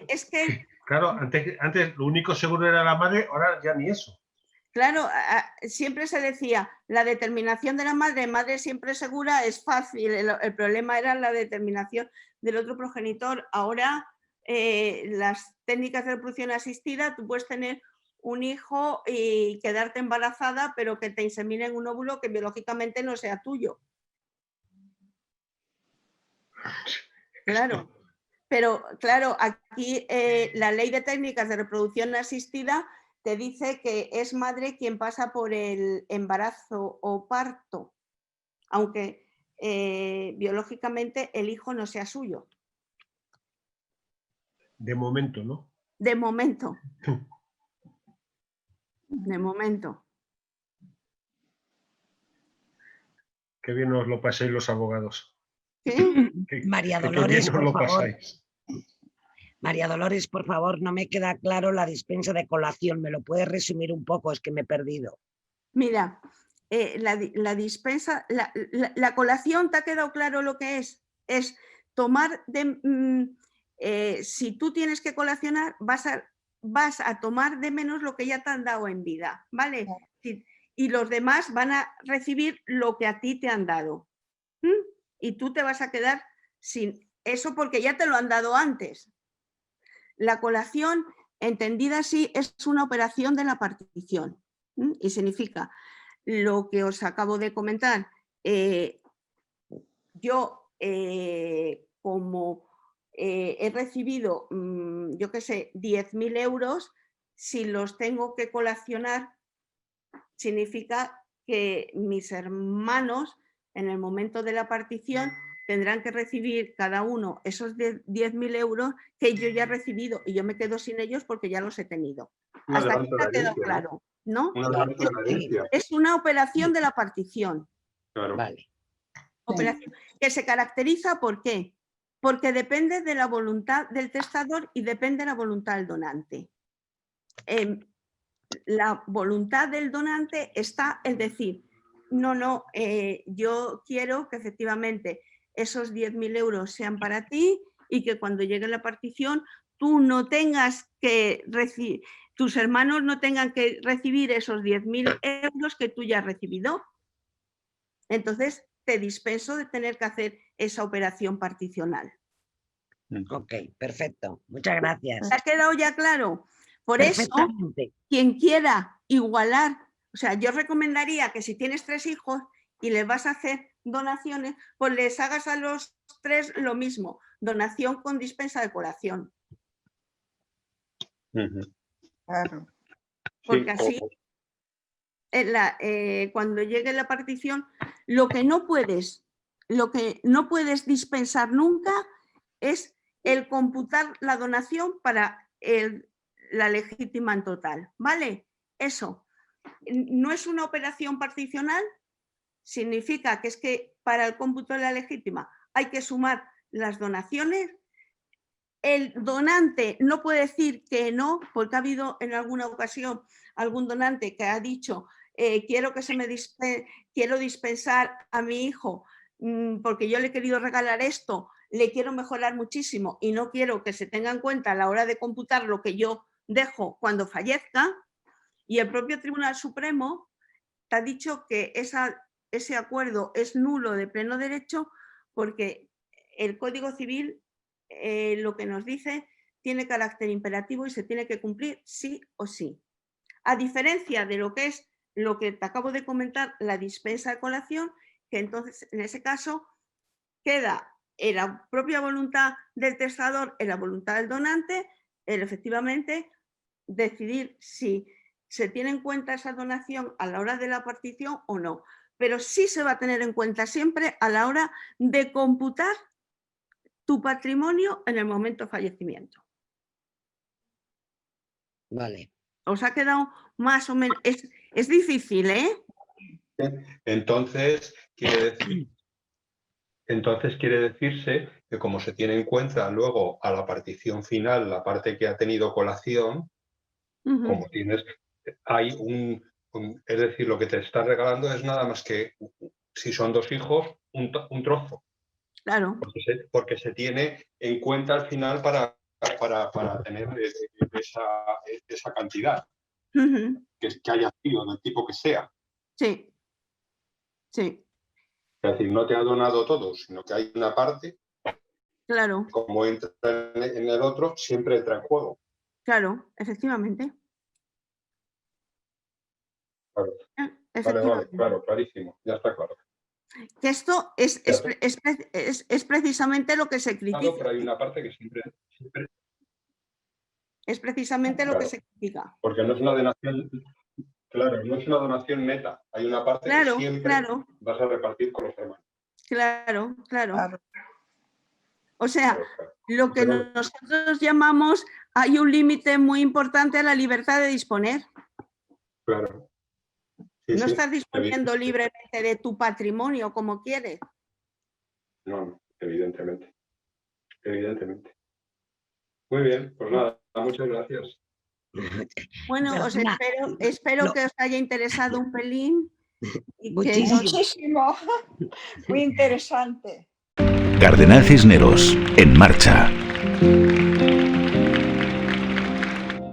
es que... Claro, antes lo único seguro era la madre, ahora ya ni eso. Claro, siempre se decía, la determinación de la madre siempre segura, es fácil. El problema era la determinación del otro progenitor. Ahora, las técnicas de reproducción asistida, tú puedes tener un hijo y quedarte embarazada, pero que te inseminen un óvulo que biológicamente no sea tuyo. Claro, pero claro, aquí la ley de técnicas de reproducción asistida te dice que es madre quien pasa por el embarazo o parto, aunque biológicamente el hijo no sea suyo. De momento, ¿no? De momento. De momento. Qué bien os lo pasáis los abogados. ¿Qué? María Dolores, por favor. Pasáis. María Dolores, por favor, no me queda claro la dispensa de colación. ¿Me lo puedes resumir un poco? Es que me he perdido. Mira, la dispensa, la colación, ¿te ha quedado claro lo que es? Es tomar si tú tienes que colacionar, vas a tomar de menos lo que ya te han dado en vida, ¿vale? Y los demás van a recibir lo que a ti te han dado. Y tú te vas a quedar sin eso porque ya te lo han dado antes. La colación, entendida así, es una operación de la partición. Y significa lo que os acabo de comentar. Yo, como he recibido, yo qué sé, 10.000 euros, si los tengo que colacionar, significa que mis hermanos, en el momento de la partición, tendrán que recibir cada uno esos 10.000 euros que yo ya he recibido y yo me quedo sin ellos porque ya los he tenido. Hasta aquí me ha quedado claro, ¿no? Es una operación de la partición. Claro. Vale. Operación que se caracteriza ¿por qué? Porque depende de la voluntad del testador y depende de la voluntad del donante. La voluntad del donante está en decir, no, yo quiero que efectivamente esos 10.000 euros sean para ti y que cuando llegue la partición tú no tengas que recibir, tus hermanos no tengan que recibir esos 10.000 euros que tú ya has recibido. Entonces te dispenso de tener que hacer esa operación particional. Ok, perfecto. Muchas gracias. ¿Se ha quedado ya claro? Por eso, Perfectamente. quien quiera igualar, o sea, yo recomendaría que si tienes 3 hijos y les vas a hacer donaciones, pues les hagas a los 3 lo mismo, donación con dispensa de colación. Claro. Porque así, cuando llegue la partición, lo que no puedes dispensar nunca es el computar la donación para la legítima en total, ¿vale? Eso no es una operación particional, significa que es que para el cómputo de la legítima hay que sumar las donaciones. El donante no puede decir que no, porque ha habido en alguna ocasión algún donante que ha dicho quiero dispensar a mi hijo porque yo le he querido regalar esto, le quiero mejorar muchísimo y no quiero que se tenga en cuenta a la hora de computar lo que yo dejo cuando fallezca. Y el propio Tribunal Supremo te ha dicho que ese acuerdo es nulo de pleno derecho porque el Código Civil lo que nos dice tiene carácter imperativo y se tiene que cumplir sí o sí. A diferencia de lo que es lo que te acabo de comentar, la dispensa de colación, que entonces en ese caso queda en la propia voluntad del testador, en la voluntad del donante, el efectivamente decidir si se tiene en cuenta esa donación a la hora de la partición o no. Pero sí se va a tener en cuenta siempre a la hora de computar tu patrimonio en el momento de fallecimiento. Vale. ¿Os ha quedado más o menos? Es difícil, ¿eh? Entonces quiere decirse que como se tiene en cuenta luego a la partición final la parte que ha tenido colación, como tienes, hay es decir, lo que te está regalando es nada más que, si son 2 hijos, un trozo. Claro. Porque se tiene en cuenta al final para tener esa cantidad que haya sido, del tipo que sea. Sí. Sí. Es decir, no te ha donado todo, sino que hay una parte. Claro. Como entra en el otro, siempre entra en juego. Claro, efectivamente. Claro. Efectivamente. Vale, claro, clarísimo, ya está claro. Que esto es precisamente lo que se critica. Claro, pero hay una parte que siempre... Es precisamente lo que se critica. Porque no es una donación, claro, no es una donación neta. Hay una parte que siempre vas a repartir con los hermanos. Claro. O sea, lo que nosotros llamamos, hay un límite muy importante a la libertad de disponer. Claro. No estás disponiendo libremente de tu patrimonio como quieres. No, evidentemente. Evidentemente. Muy bien, pues nada, muchas gracias. Bueno, espero que os haya interesado un pelín. Muchísimo. Muy interesante. Cardenal Cisneros, en marcha.